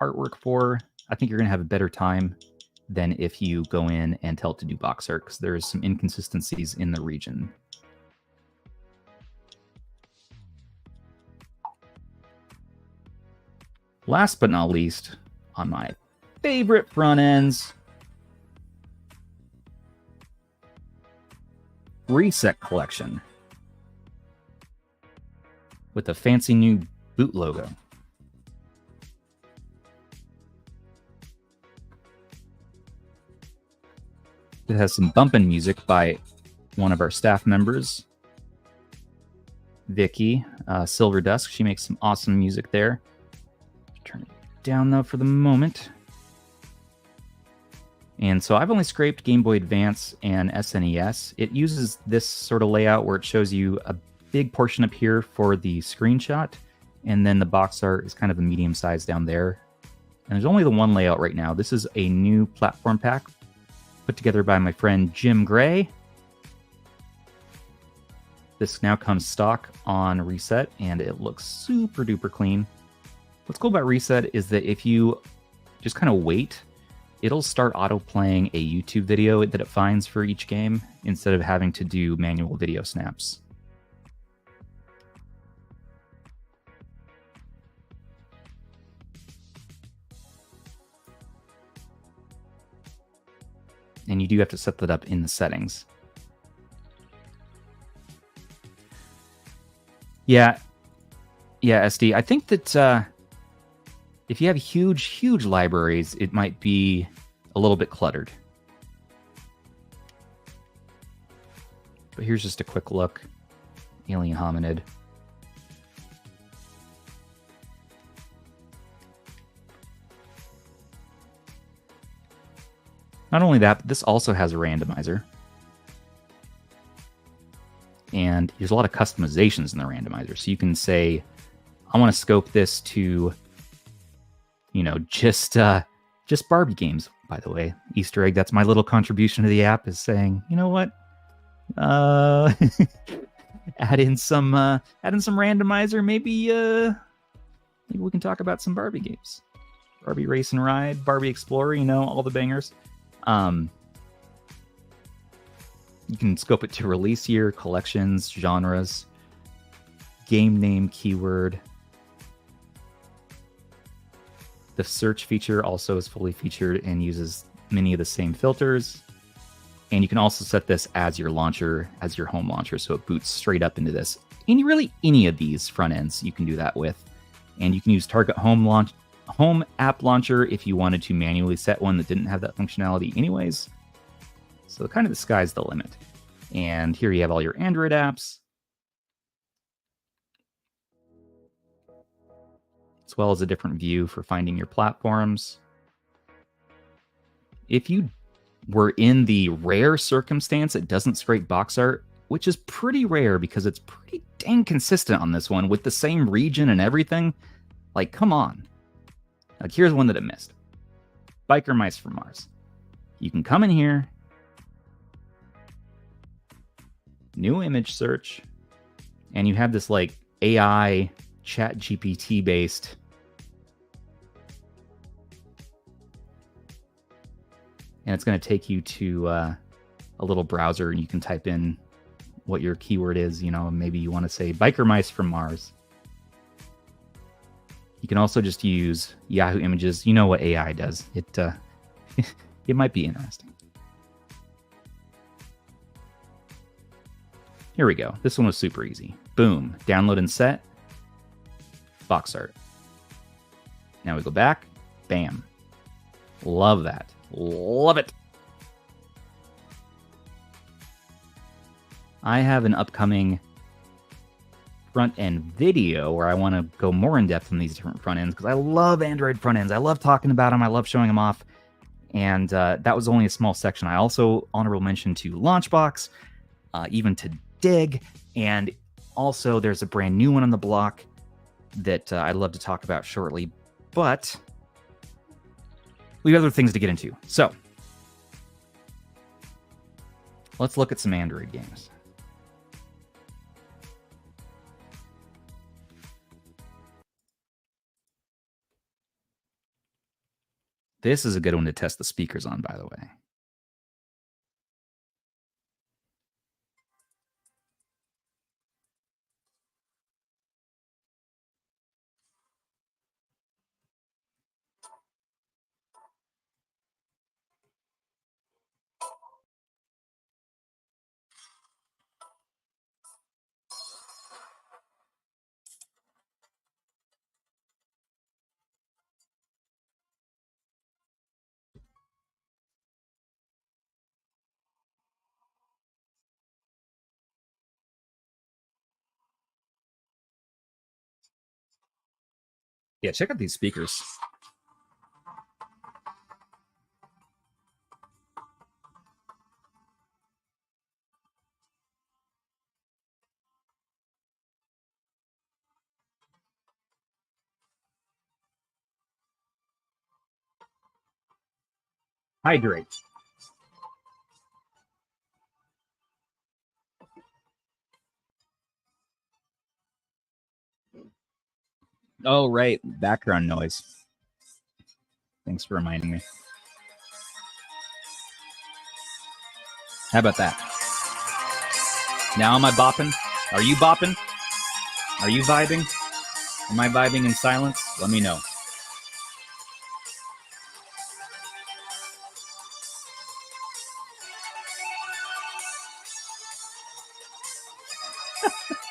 artwork for, I think you're gonna have a better time than if you go in and tell it to do box art, because there's some inconsistencies in the region. Last but not least, on my favorite front ends, Reset Collection with a fancy new boot logo. It has some bumpin' music by one of our staff members, Vicky, Silver Dusk. She makes some awesome music there. Turn it down though for the moment. And so I've only scraped Game Boy Advance and SNES. It uses this sort of layout where it shows you a big portion up here for the screenshot, and then the box art is kind of a medium size down there. And there's only the one layout right now. This is a new platform pack put together by my friend Jim Gray. This now comes stock on reset, and it looks super duper clean. What's cool about reset is that if you just kind of wait, it'll start auto-playing a YouTube video that it finds for each game instead of having to do manual video snaps. And you do have to set that up in the settings. Yeah, SD. I think that if you have huge libraries, it might be a little bit cluttered. But here's just a quick look. Alien Hominid. Not only that, but this also has a randomizer. And there's a lot of customizations in the randomizer. So you can say, I want to scope this to, you know, just Barbie games, by the way. Easter egg, that's my little contribution to the app, is saying, you know what? add in some randomizer. Maybe we can talk about some Barbie games. Barbie Race and Ride, Barbie Explorer, you know, all the bangers. You can scope it to release year, collections, genres, game name, keyword. The search feature also is fully featured and uses many of the same filters. And you can also set this as your launcher, as your home launcher, so it boots straight up into this. Really, any of these front ends you can do that with. And you can use Target Home App Launcher if you wanted to manually set one that didn't have that functionality anyways. So kind of the sky's the limit. And here you have all your Android apps, as well as a different view for finding your platforms. If you were in the rare circumstance it doesn't scrape box art, which is pretty rare because it's pretty dang consistent on this one with the same region and everything, like, come on. Like, here's one that it missed. Biker Mice from Mars. You can come in here, new image search, and you have this like AI chat GPT based and it's going to take you to a little browser and you can type in what your keyword is. You know, maybe you want to say Biker Mice from Mars. You can also just use Yahoo Images. You know what AI does. It it might be interesting. Here we go. This one was super easy. Boom. Download and set. Box art. Now we go back. Bam. Love that. Love it. I have an upcoming front end video where I want to go more in depth on these different front ends because I love Android front ends. I love talking about them. I love showing them off. And that was only a small section. I also honorable mention to Launchbox, even to Dig, and also there's a brand new one on the block that I'd love to talk about shortly, but we have other things to get into. So let's look at some Android games. This is a good one to test the speakers on, by the way. Yeah, check out these speakers. Hydrate. Oh, right. Background noise. Thanks for reminding me. How about that? Now am I bopping? Are you bopping? Are you vibing? Am I vibing in silence? Let me know.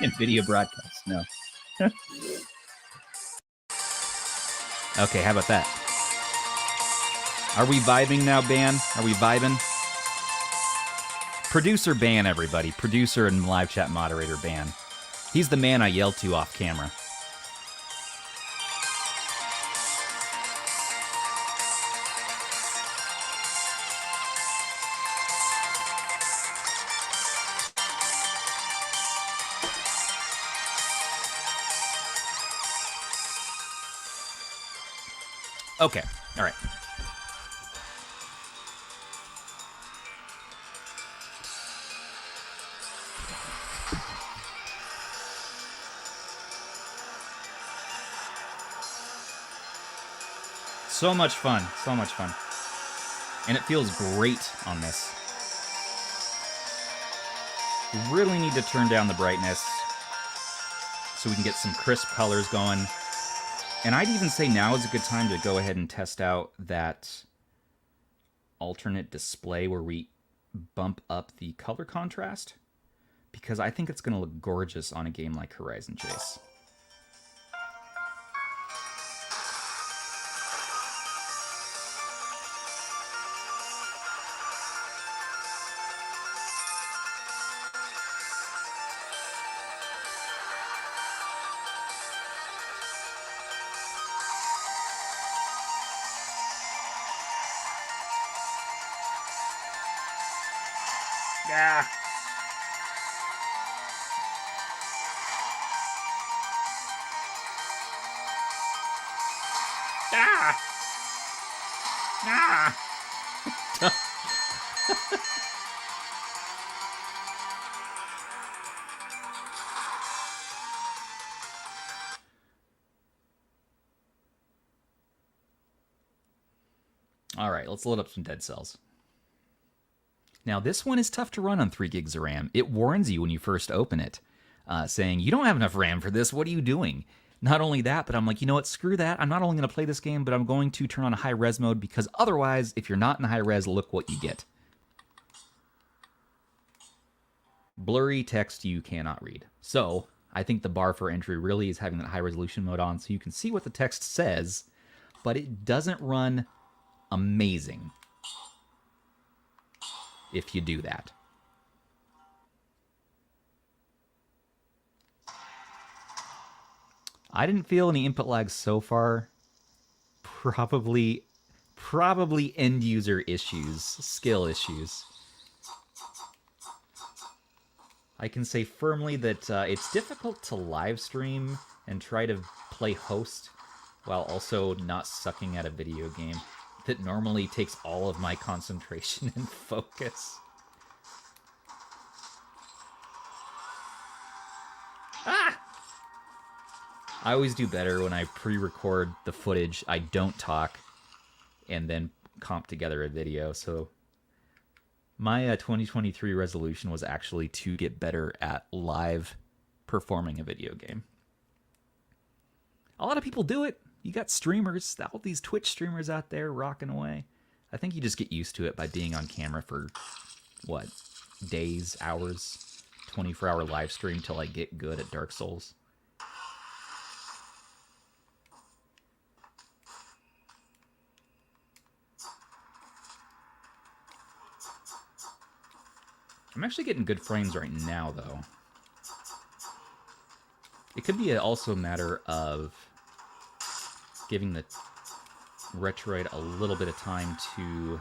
In video broadcast, no. Okay, how about that? Are we vibing now, Ban? Are we vibing? Producer Ban, everybody. Producer and live chat moderator Ban. He's the man I yell to off camera. Okay, all right. So much fun, so much fun. And it feels great on this. We really need to turn down the brightness so we can get some crisp colors going. And I'd even say now is a good time to go ahead and test out that alternate display where we bump up the color contrast, because I think it's going to look gorgeous on a game like Horizon Chase. Yeah. Ah. Ah. All right, let's load up some Dead Cells. Now, this one is tough to run on 3 gigs of RAM. It warns you when you first open it, saying, you don't have enough RAM for this. What are you doing? Not only that, but I'm like, you know what? Screw that. I'm not only going to play this game, but I'm going to turn on high res mode, because otherwise, if you're not in high res, look what you get. Blurry text you cannot read. So I think the bar for entry really is having that high resolution mode on so you can see what the text says, but it doesn't run amazing if you do that. I didn't feel any input lag so far. Probably end user issues, skill issues. I can say firmly that it's difficult to live stream and try to play host while also not sucking at a video game that normally takes all of my concentration and focus. Ah! I always do better when I pre-record the footage. I don't talk and then comp together a video. So my 2023 resolution was actually to get better at live performing a video game. A lot of people do it. You got streamers, all these Twitch streamers out there rocking away. I think you just get used to it by being on camera for, what, days, hours, 24-hour live stream till I get good at Dark Souls. I'm actually getting good frames right now, though. It could be also a matter of giving the Retroid a little bit of time to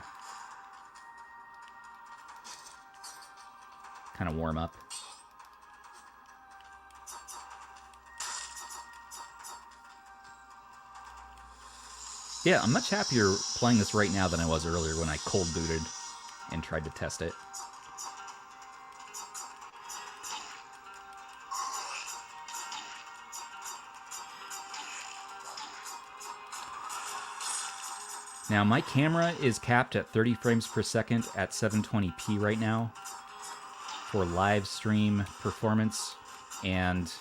kind of warm up. Yeah, I'm much happier playing this right now than I was earlier when I cold booted and tried to test it. Now, my camera is capped at 30 frames per second at 720p right now for live stream performance. And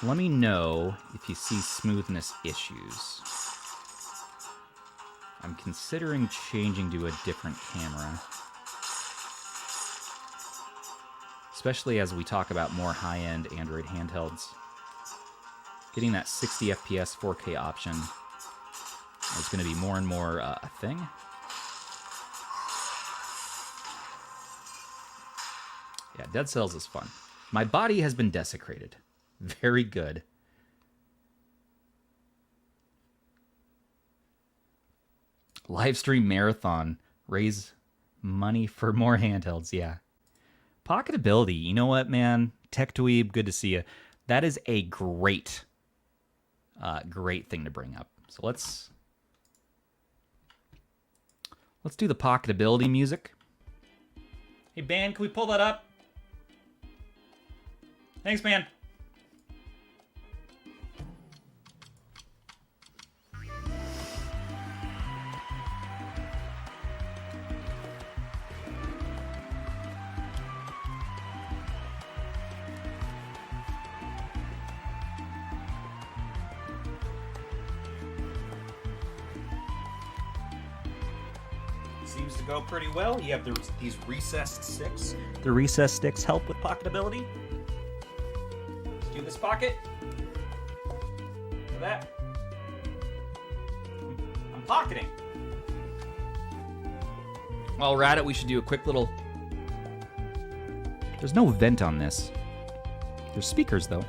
let me know if you see smoothness issues. I'm considering changing to a different camera, especially as we talk about more high-end Android handhelds. Getting that 60 FPS 4K option is going to be more and more a thing. Yeah, Dead Cells is fun. My body has been desecrated. Very good. Livestream marathon. Raise money for more handhelds. Yeah. Pocketability. You know what, man? Tech Dweeb, good to see you. That is a great thing to bring up. So let's do the Pocketability music. Hey, band, can we pull that up? Thanks, man. Seems to go pretty well. You have these recessed sticks. The recessed sticks help with pocketability. Let's do this pocket. Look at that. I'm pocketing. While we're at it, we should do a quick little... There's no vent on this. There's speakers, though.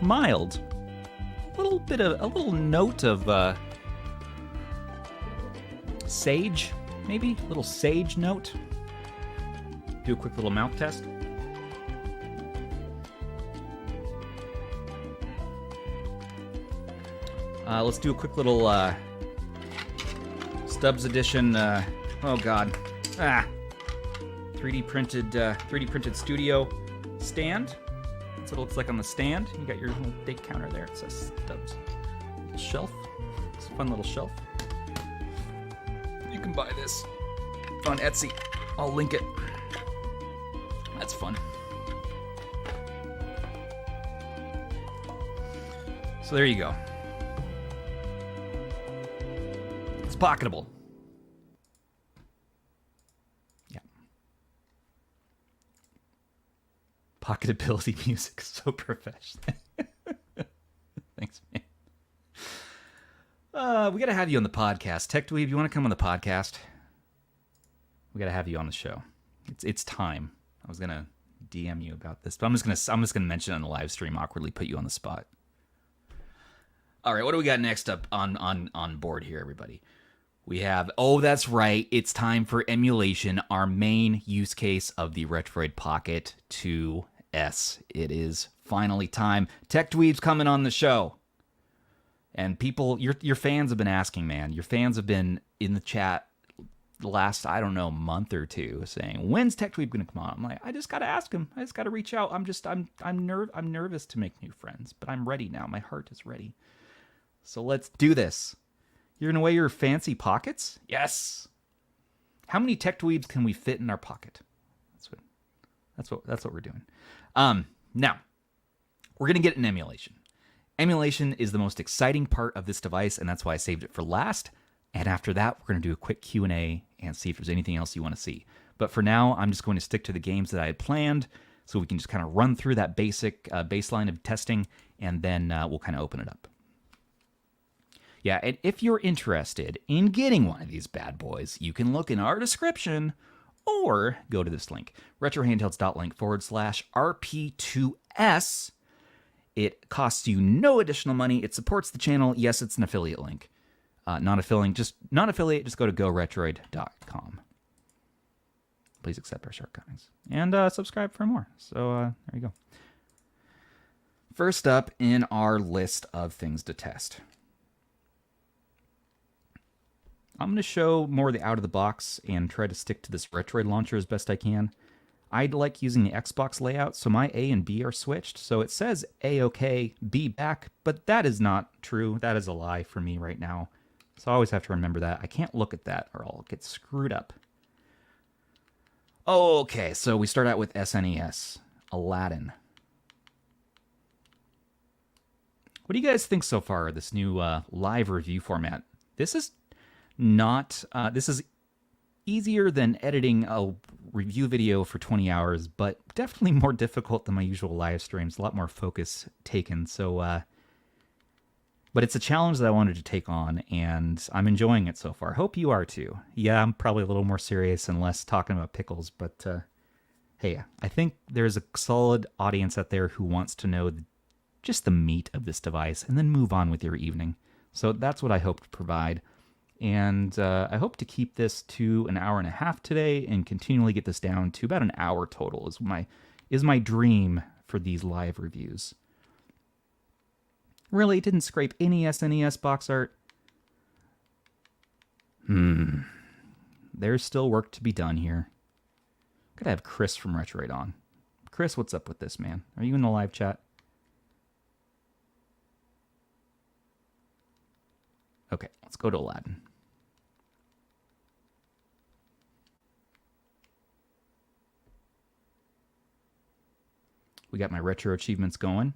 Mild. A little note of... sage, maybe? A little sage note. Do a quick little mouth test. Let's do a quick little Stubbs edition. Oh god, 3D printed studio stand. That's what it looks like on the stand. You got your little date counter there. It says Stubbs. Little shelf. It's a fun little shelf. You can buy this on Etsy. I'll link it. That's fun. So there you go. It's pocketable. Yeah. Pocketability music, so professional. Thanks, man. We gotta have you on the podcast. Tech Dweeb, you want to come on the podcast? We gotta have you on the show. It's time. I was gonna DM you about this, but I'm just gonna mention it on the live stream. Awkwardly put you on the spot. All right, what do we got next up on board here, everybody? We have, oh, that's right. It's time for emulation, our main use case of the Retroid Pocket 2S. It is finally time. Tech Dweeb's coming on the show. And people, your fans have been asking, man. Your fans have been in the chat the last, I don't know, month or two saying, when's Tech Dweeb going to come on? I'm like, I just got to ask him. I just got to reach out. I'm nervous to make new friends, but I'm ready now. My heart is ready. So let's do this. You're going to weigh your fancy pockets? Yes. How many Tech Dweebs can we fit in our pocket? That's what we're doing. Now, we're going to get an emulation. Emulation is the most exciting part of this device, and that's why I saved it for last. And after that, we're going to do a quick Q&A and see if there's anything else you want to see. But for now, I'm just going to stick to the games that I had planned, so we can just kind of run through that basic baseline of testing, and then we'll kind of open it up. Yeah, and if you're interested in getting one of these bad boys, you can look in our description or go to this link, retrohandhelds.link/RP2S. It costs you no additional money. It supports the channel. Yes, it's an affiliate link. Non-affiliate, just go to goretroid.com. Please accept our shortcomings. And subscribe for more. So there you go. First up in our list of things to test. I'm going to show more of the out-of-the-box and try to stick to this Retroid Launcher as best I can. I like using the Xbox layout, so my A and B are switched. So it says A okay, B back, but that is not true. That is a lie for me right now. So I always have to remember that. I can't look at that or I'll get screwed up. Okay, so we start out with SNES, Aladdin. What do you guys think so far of this new live review format? This is not, this is easier than editing a review video for 20 hours, but definitely more difficult than my usual live streams. A lot more focus taken. So, but it's a challenge that I wanted to take on, and I'm enjoying it so far. Hope you are too. Yeah, I'm probably a little more serious and less talking about pickles, but hey, I think there's a solid audience out there who wants to know just the meat of this device and then move on with your evening. So that's what I hope to provide. And I hope to keep this to an hour and a half today and continually get this down to about an hour total is my dream for these live reviews. Really, didn't scrape any SNES box art? There's still work to be done here. Gotta have Chris from Retroid on. Chris, what's up with this, man? Are you in the live chat? Okay, let's go to Aladdin. We got my retro achievements going.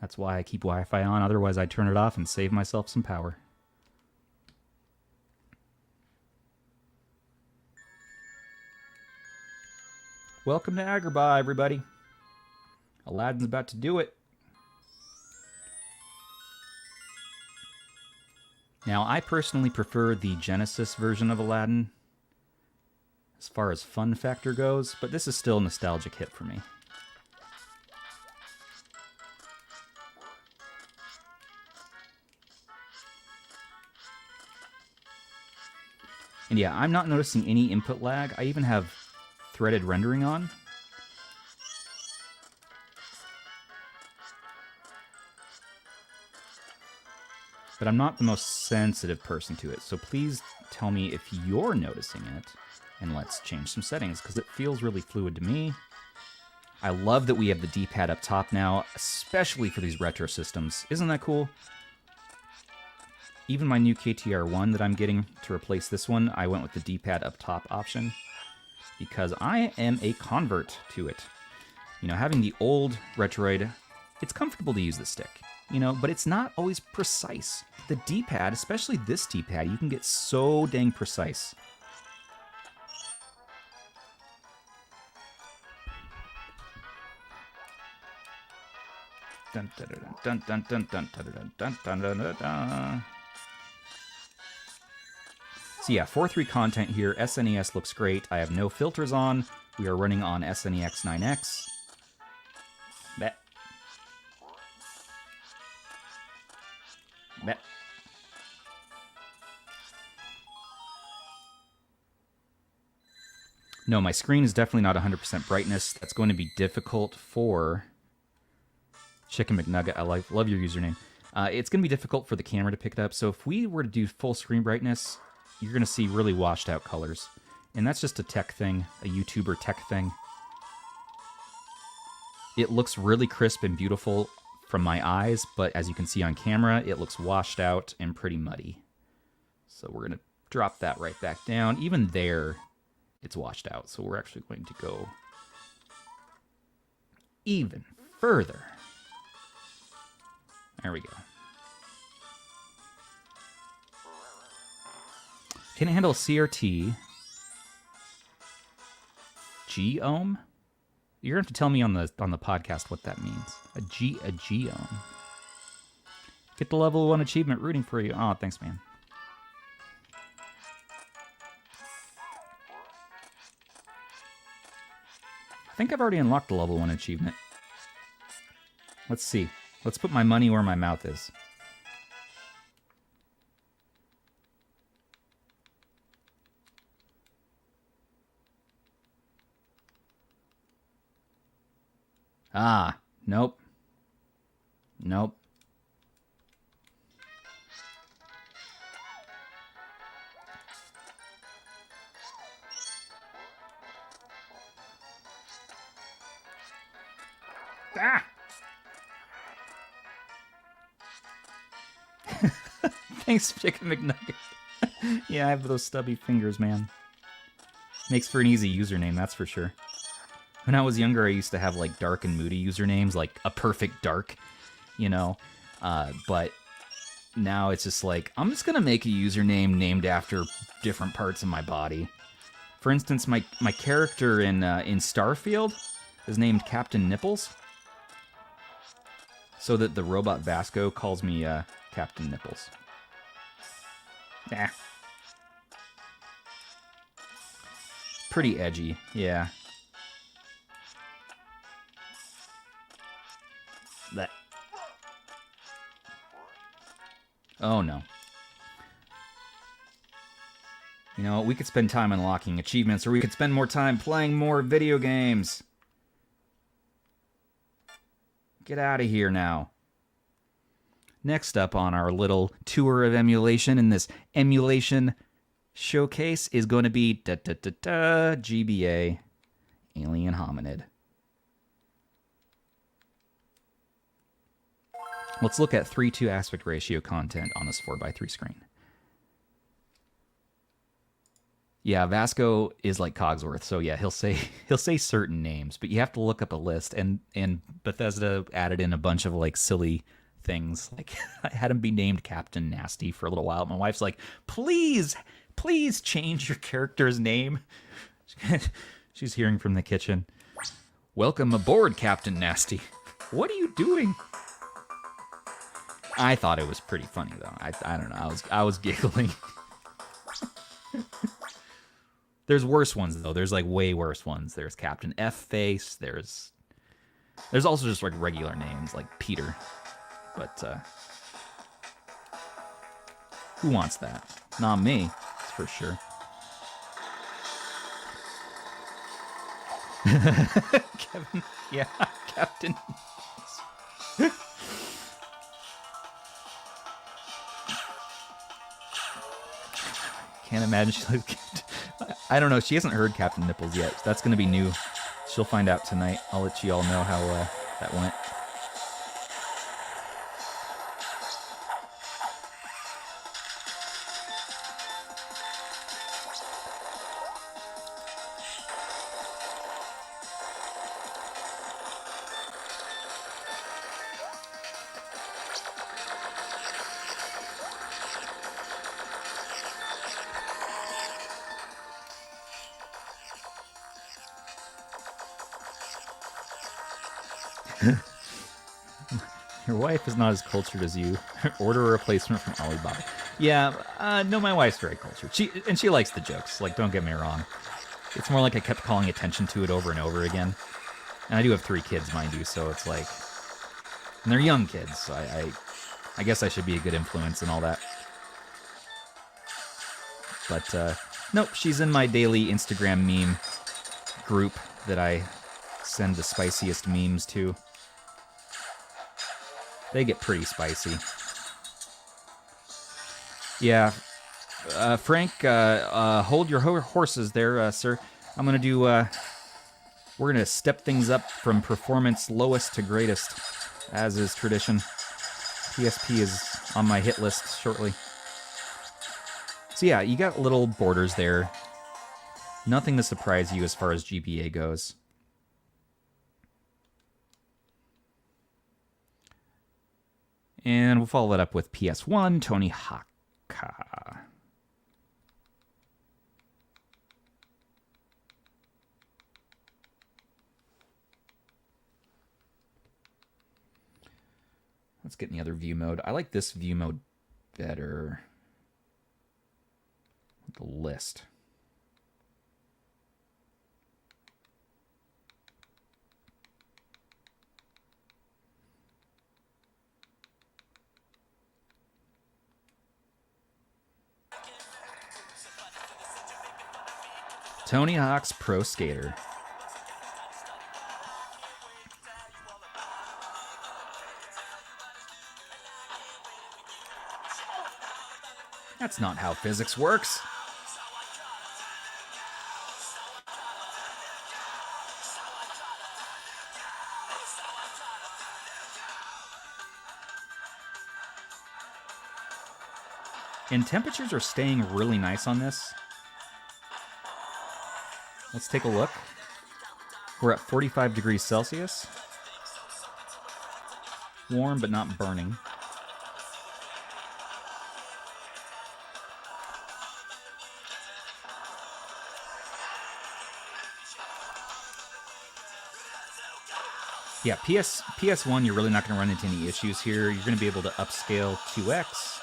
That's why I keep Wi-Fi on, otherwise I'd turn it off and save myself some power. Welcome to Agrabah, everybody. Aladdin's about to do it. Now, I personally prefer the Genesis version of Aladdin as far as fun factor goes, but this is still a nostalgic hit for me. And yeah, I'm not noticing any input lag. I even have threaded rendering on. But I'm not the most sensitive person to it, so please tell me if you're noticing it, and let's change some settings, because it feels really fluid to me. I love that we have the D-pad up top now, especially for these retro systems. Isn't that cool? Even my new KTR1 that I'm getting to replace this one, I went with the D-pad up top option, because I am a convert to it. You know, having the old Retroid, it's comfortable to use the stick. You know, but it's not always precise. The D-pad, especially this D-pad, you can get so dang precise. Dun, dun, dun, dun, dun, dun, dun, dun, dun, dun, dun, dun. So yeah, 4.3 content here. SNES looks great. I have no filters on. We are running on SNEX 9X. No, my screen is definitely not 100% brightness. That's going to be difficult for Chicken McNugget. I love your username. It's going to be difficult for the camera to pick it up. So if we were to do full screen brightness, you're going to see really washed out colors. And that's just a tech thing, a YouTuber tech thing. It looks really crisp and beautiful from my eyes, but as you can see on camera, it looks washed out and pretty muddy. So we're going to drop that right back down. Even there, it's washed out, so we're actually going to go even further. There we go. Can it handle CRT? G-ohm? You're gonna have to tell me on the podcast what that means. A G-ohm. Get the level 1 achievement, rooting for you. Oh, thanks, man. I think I've already unlocked the level 1 achievement. Let's see. Let's put my money where my mouth is. Ah, nope. Nope. Ah! Thanks, Chicken McNugget. Yeah, I have those stubby fingers, man. Makes for an easy username, that's for sure. When I was younger, I used to have, like, dark and moody usernames, like a perfect dark, you know? But now it's just like, I'm just gonna make a username named after different parts of my body. For instance, my character in Starfield is named Captain Nipples, so that the robot Vasco calls me Captain Nipples. Nah. Pretty edgy, yeah. That. Oh no. You know, we could spend time unlocking achievements, or we could spend more time playing more video games. Get out of here now. Next up on our little tour of emulation in this emulation showcase is going to be GBA Alien Hominid. Let's look at 3:2 aspect ratio content on this 4:3 screen. Yeah, Vasco is like Cogsworth, so yeah, he'll say certain names, but you have to look up a list, and Bethesda added in a bunch of like silly things. Like I had him be named Captain Nasty for a little while. My wife's like, please change your character's name. She's hearing from the kitchen. Welcome aboard, Captain Nasty. What are you doing? I thought it was pretty funny though. I don't know. I was giggling. There's worse ones though. There's like way worse ones. There's Captain F Face. There's also just like regular names like Peter. But who wants that? Not me, that's for sure. Kevin, yeah, Captain. Can't imagine she likes Captain. I don't know. She hasn't heard Captain Nipples yet. That's going to be new. She'll find out tonight. I'll let you all know how that went. Your wife is not as cultured as you. Order a replacement from Alibaba. Yeah, no, my wife's very cultured. She likes the jokes. Like, don't get me wrong. It's more like I kept calling attention to it over and over again. And I do have 3 kids, mind you, so it's like... And they're young kids, so I guess I should be a good influence and all that. But, nope, she's in my daily Instagram meme group that I send the spiciest memes to. They get pretty spicy. Yeah. Frank, hold your horses there, sir. I'm gonna do, we're gonna step things up from performance lowest to greatest, as is tradition. PSP is on my hit list shortly. So yeah, you got little borders there. Nothing to surprise you as far as GBA goes. And we'll follow that up with PS1, Tony Haka. Let's get in the other view mode. I like this view mode better. The list. Tony Hawk's Pro Skater. That's not how physics works. And temperatures are staying really nice on this. Let's take a look. We're at 45 degrees Celsius. Warm, but not burning. Yeah, PS1, you're really not going to run into any issues here. You're going to be able to upscale 2x.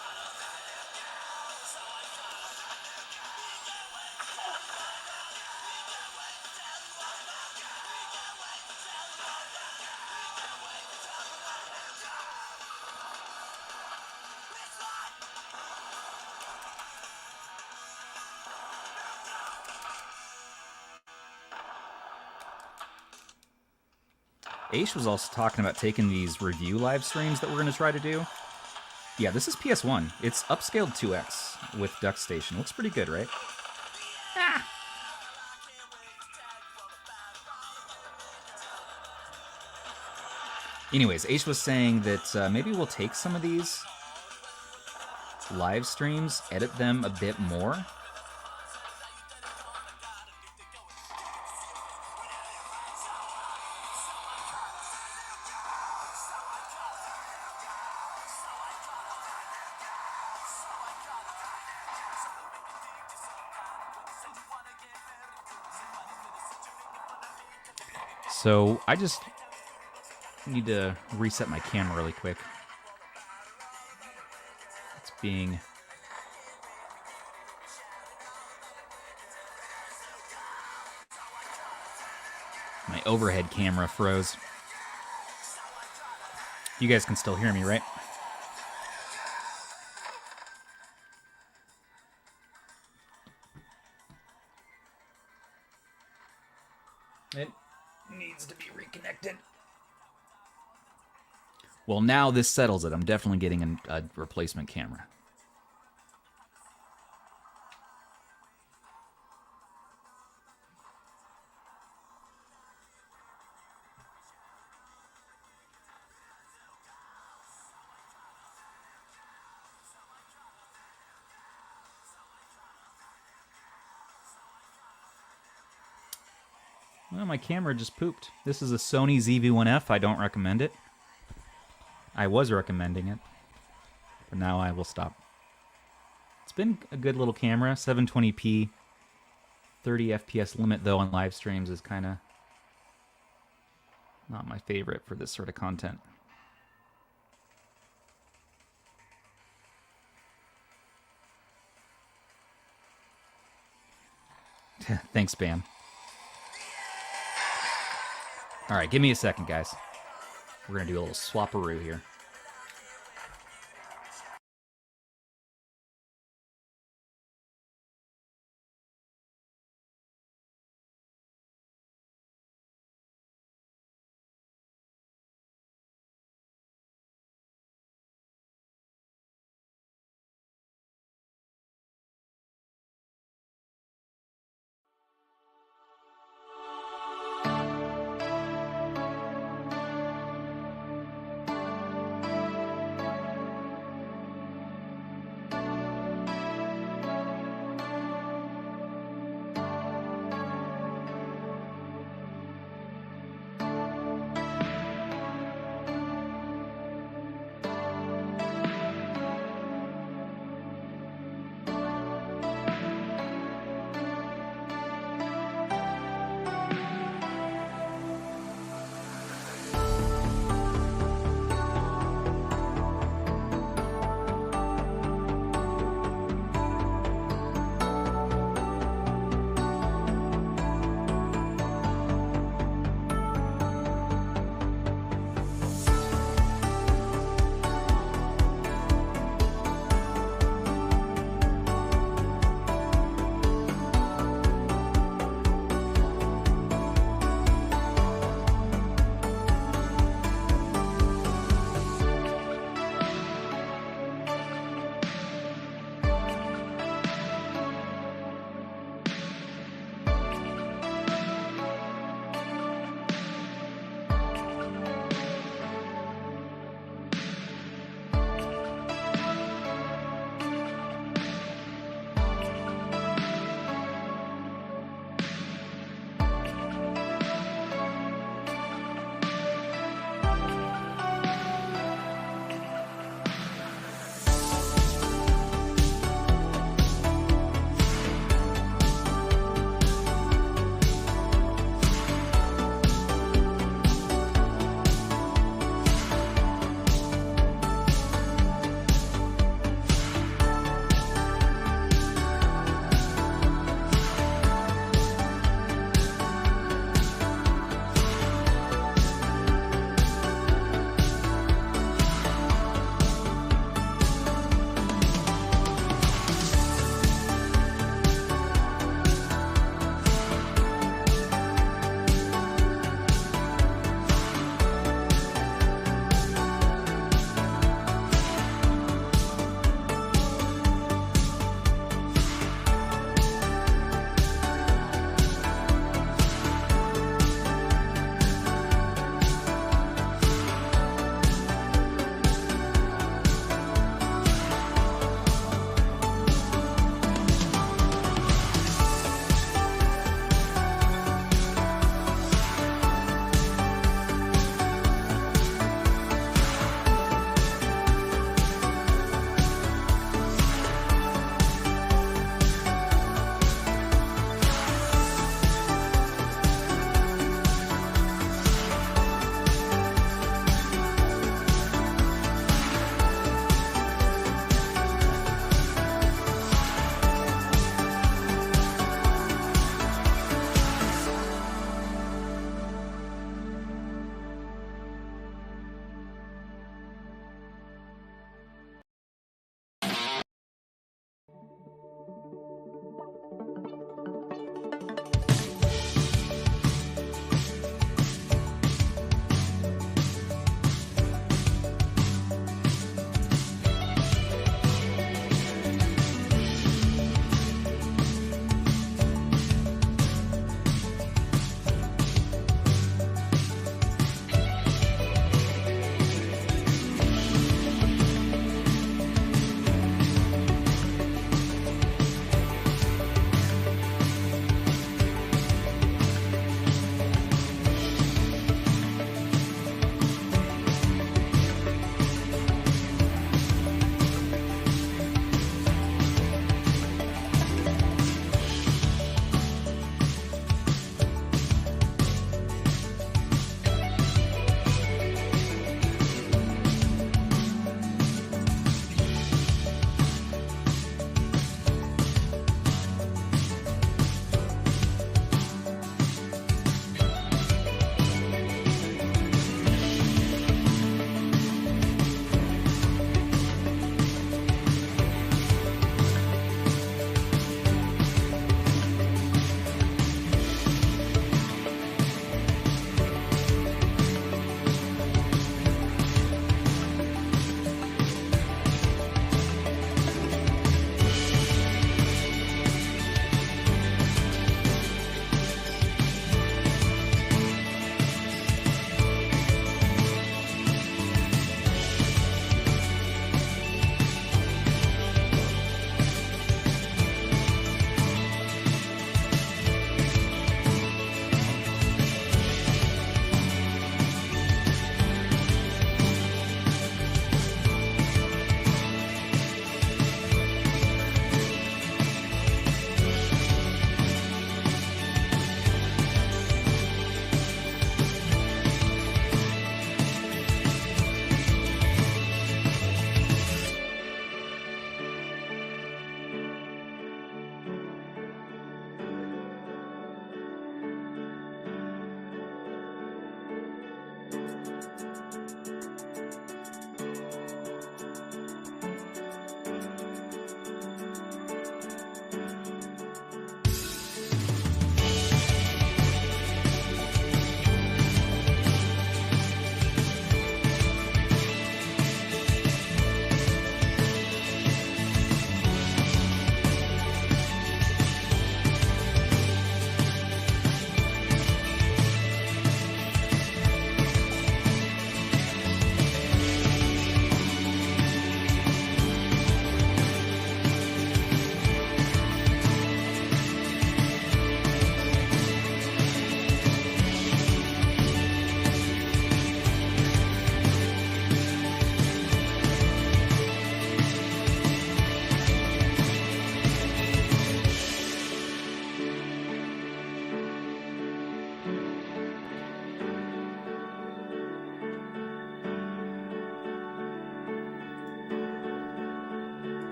Aish was also talking about taking these review live streams that we're going to try to do. Yeah, this is PS1. It's upscaled 2x with Duck Station. Looks pretty good, right? Ah. Anyways, Aish was saying that maybe we'll take some of these live streams, edit them a bit more. So I just need to reset my camera really quick. It's being... My overhead camera froze. You guys can still hear me, right? It needs to be reconnected. Well, now this settles it. I'm definitely getting a replacement camera. Well, my camera just pooped. This is a Sony ZV-1F. I don't recommend it. I was recommending it, but now I will stop. It's been a good little camera. 720p, 30 FPS limit, though, on live streams is kind of not my favorite for this sort of content. Thanks, Bam. All right, give me a second, guys. We're going to do a little swapperoo here.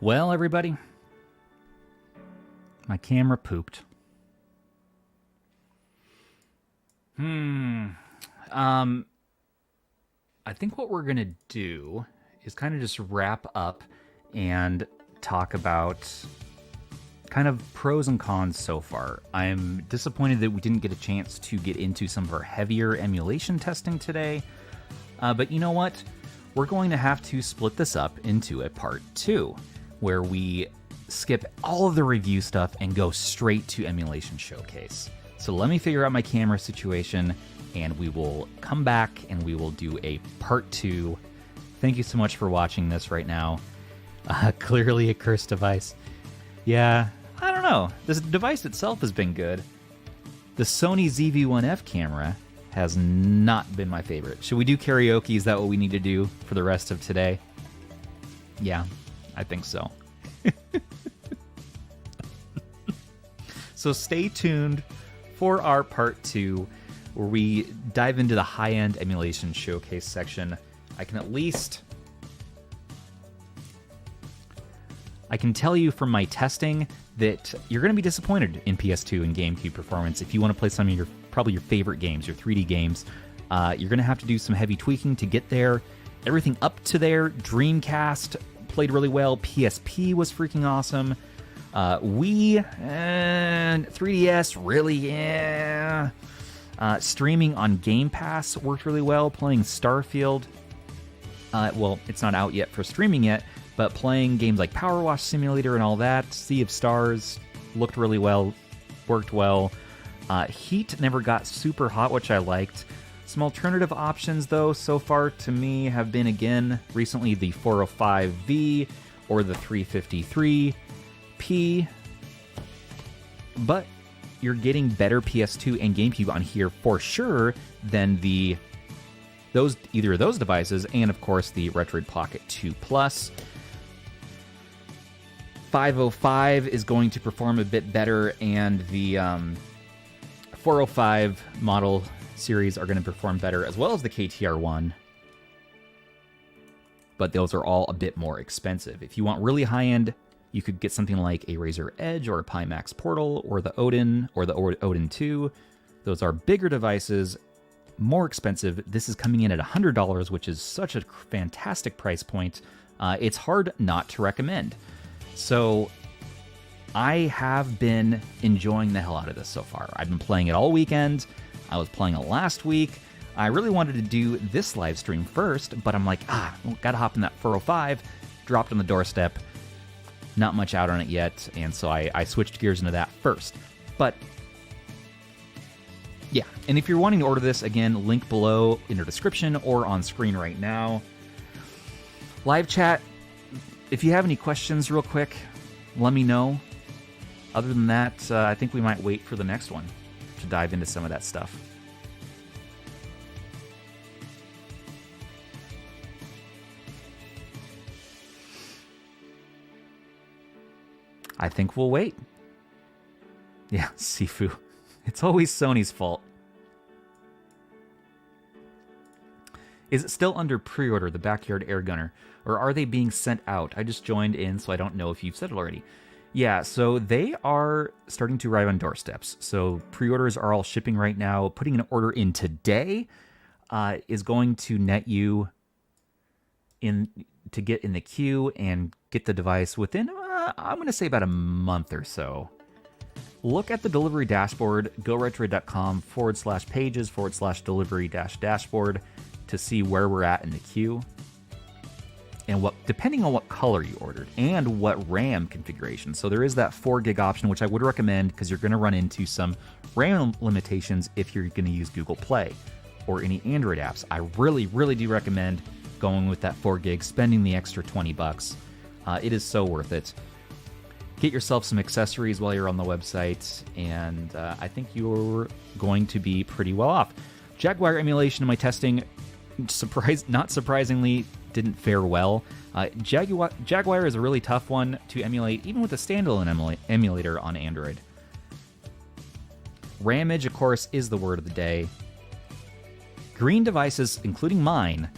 Well, everybody, my camera pooped. I think what we're going to do is kind of just wrap up and talk about kind of pros and cons so far. I'm disappointed that we didn't get a chance to get into some of our heavier emulation testing today. But you know what? We're going to have to split this up into a part 2, where we skip all of the review stuff and go straight to emulation showcase. So let me figure out my camera situation, and we will come back and we will do a part 2. Thank you so much for watching this right now. Clearly a cursed device. Yeah, I don't know. This device itself has been good. The Sony ZV-1F camera has not been my favorite. Should we do karaoke? Is that what we need to do for the rest of today? Yeah, I think so. So stay tuned for our part 2, where we dive into the high-end emulation showcase section. I can tell you from my testing that you're going to be disappointed in PS2 and GameCube performance. If you want to play some of your probably your favorite games, your 3D games, you're going to have to do some heavy tweaking to get there. Everything up to there, Dreamcast played really well. PSP was freaking awesome. Wii and 3DS, really, yeah. Streaming on Game Pass worked really well. Playing Starfield, well, it's not out yet for streaming yet, but playing games like Power Wash Simulator and all that, Sea of Stars, looked really well, worked well. Heat never got super hot, which I liked. Some alternative options, though, so far to me have been, again, recently the 405V or the 353P. But you're getting better PS2 and GameCube on here for sure than either of those devices, and of course the Retroid Pocket 2 Plus. 505 is going to perform a bit better, and the 405 model series are going to perform better, as well as the KTR1. But those are all a bit more expensive. If you want really high-end, you could get something like a Razer Edge or a Pimax Portal or the Odin or the Odin 2. Those are bigger devices, more expensive. This is coming in at $100, which is such a fantastic price point. It's hard not to recommend. So I have been enjoying the hell out of this so far. I've been playing it all weekend. I was playing it last week. I really wanted to do this live stream first, but I'm like, gotta hop in that 405. Dropped on the doorstep. Not much out on it yet, and so I switched gears into that first. But yeah, and if you're wanting to order this, again, link below in the description or on screen right now. Live chat, if you have any questions real quick, let me know. Other than that, I think we might wait for the next one to dive into some of that stuff. I think we'll wait. Yeah, Sifu. It's always Sony's fault. Is it still under pre-order, the Backyard Air Gunner? Or are they being sent out? I just joined in, so I don't know if you've said it already. Yeah, so they are starting to arrive on doorsteps. So pre-orders are all shipping right now. Putting an order in today is going to net you to get in the queue and get the device within, I'm going to say, about a month or so. Look at the delivery dashboard, goretroid.com/pages/delivery-dashboard to see where we're at in the queue. And depending on what color you ordered and what RAM configuration. So there is that 4 gig option, which I would recommend because you're going to run into some RAM limitations if you're going to use Google Play or any Android apps. I really, really do recommend going with that 4 gig, spending the extra $20. It is so worth it. Get yourself some accessories while you're on the website, and I think you're going to be pretty well off. Jaguar emulation in my testing, not surprisingly, didn't fare well. Jaguar is a really tough one to emulate, even with a standalone emulator on Android. Ramage, of course, is the word of the day. Green devices, including mine,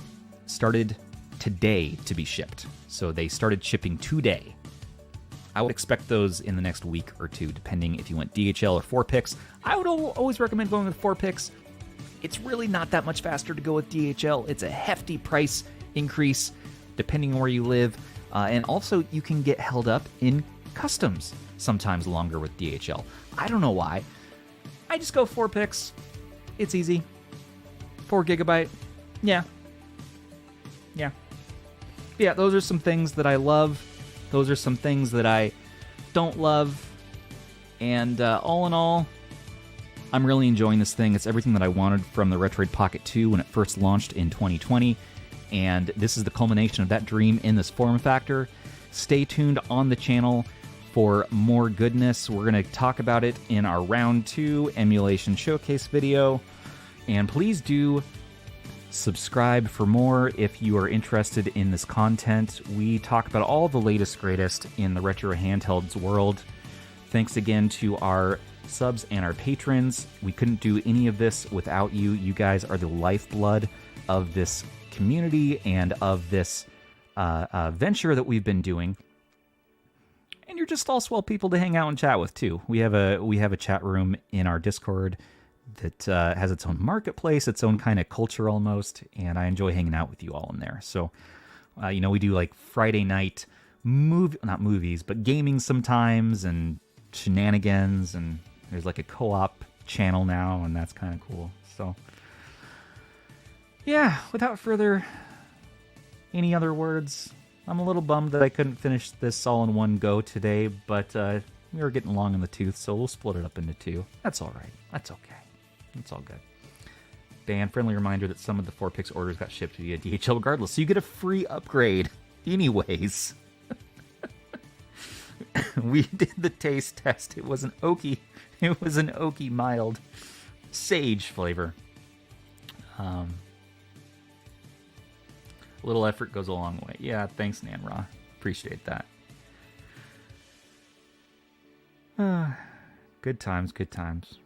started today to be shipped. So they started shipping today. I would expect those in the next week or two, depending if you want DHL or 4-pix. I would always recommend going with 4-pix. It's really not that much faster to go with DHL. It's a hefty price increase depending on where you live. And also, you can get held up in customs sometimes longer with DHL. I don't know why. I just go 4-pix. It's easy. 4 gigabyte. Yeah. Yeah, those are some things that I love. Those are some things that I don't love. And all in all, I'm really enjoying this thing. It's everything that I wanted from the Retroid Pocket 2 when it first launched in 2020. And this is the culmination of that dream in this form factor. Stay tuned on the channel for more goodness. We're going to talk about it in our Round 2 Emulation Showcase video. And please do subscribe for more if you are interested in this content. We talk about all the latest, greatest in the retro handhelds world. Thanks again to our subs and our patrons. We couldn't do any of this without you. You guys are the lifeblood of this community and of this venture that we've been doing. And you're just all swell people to hang out and chat with too. We have a chat room in our Discord that has its own marketplace, its own kind of culture almost, and I enjoy hanging out with you all in there. So, we do like Friday night not movies, but gaming sometimes, and shenanigans, and there's like a co-op channel now, and that's kind of cool. So, yeah, without further any other words, I'm a little bummed that I couldn't finish this all in one go today, but we were getting long in the tooth, so we'll split it up into 2. That's all right. That's okay. It's all good. Dan, friendly reminder that some of the 4-pix orders got shipped via DHL regardless, so you get a free upgrade anyways. We did the taste test. It was an oaky mild sage flavor. A little effort goes a long way. Yeah, thanks, Nanra. Appreciate that. Good times, good times.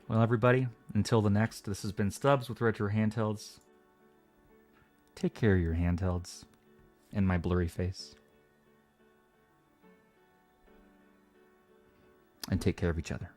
Well, everybody, until the next, this has been Stubbs with Retro Handhelds. Take care of your handhelds and my blurry face. And take care of each other.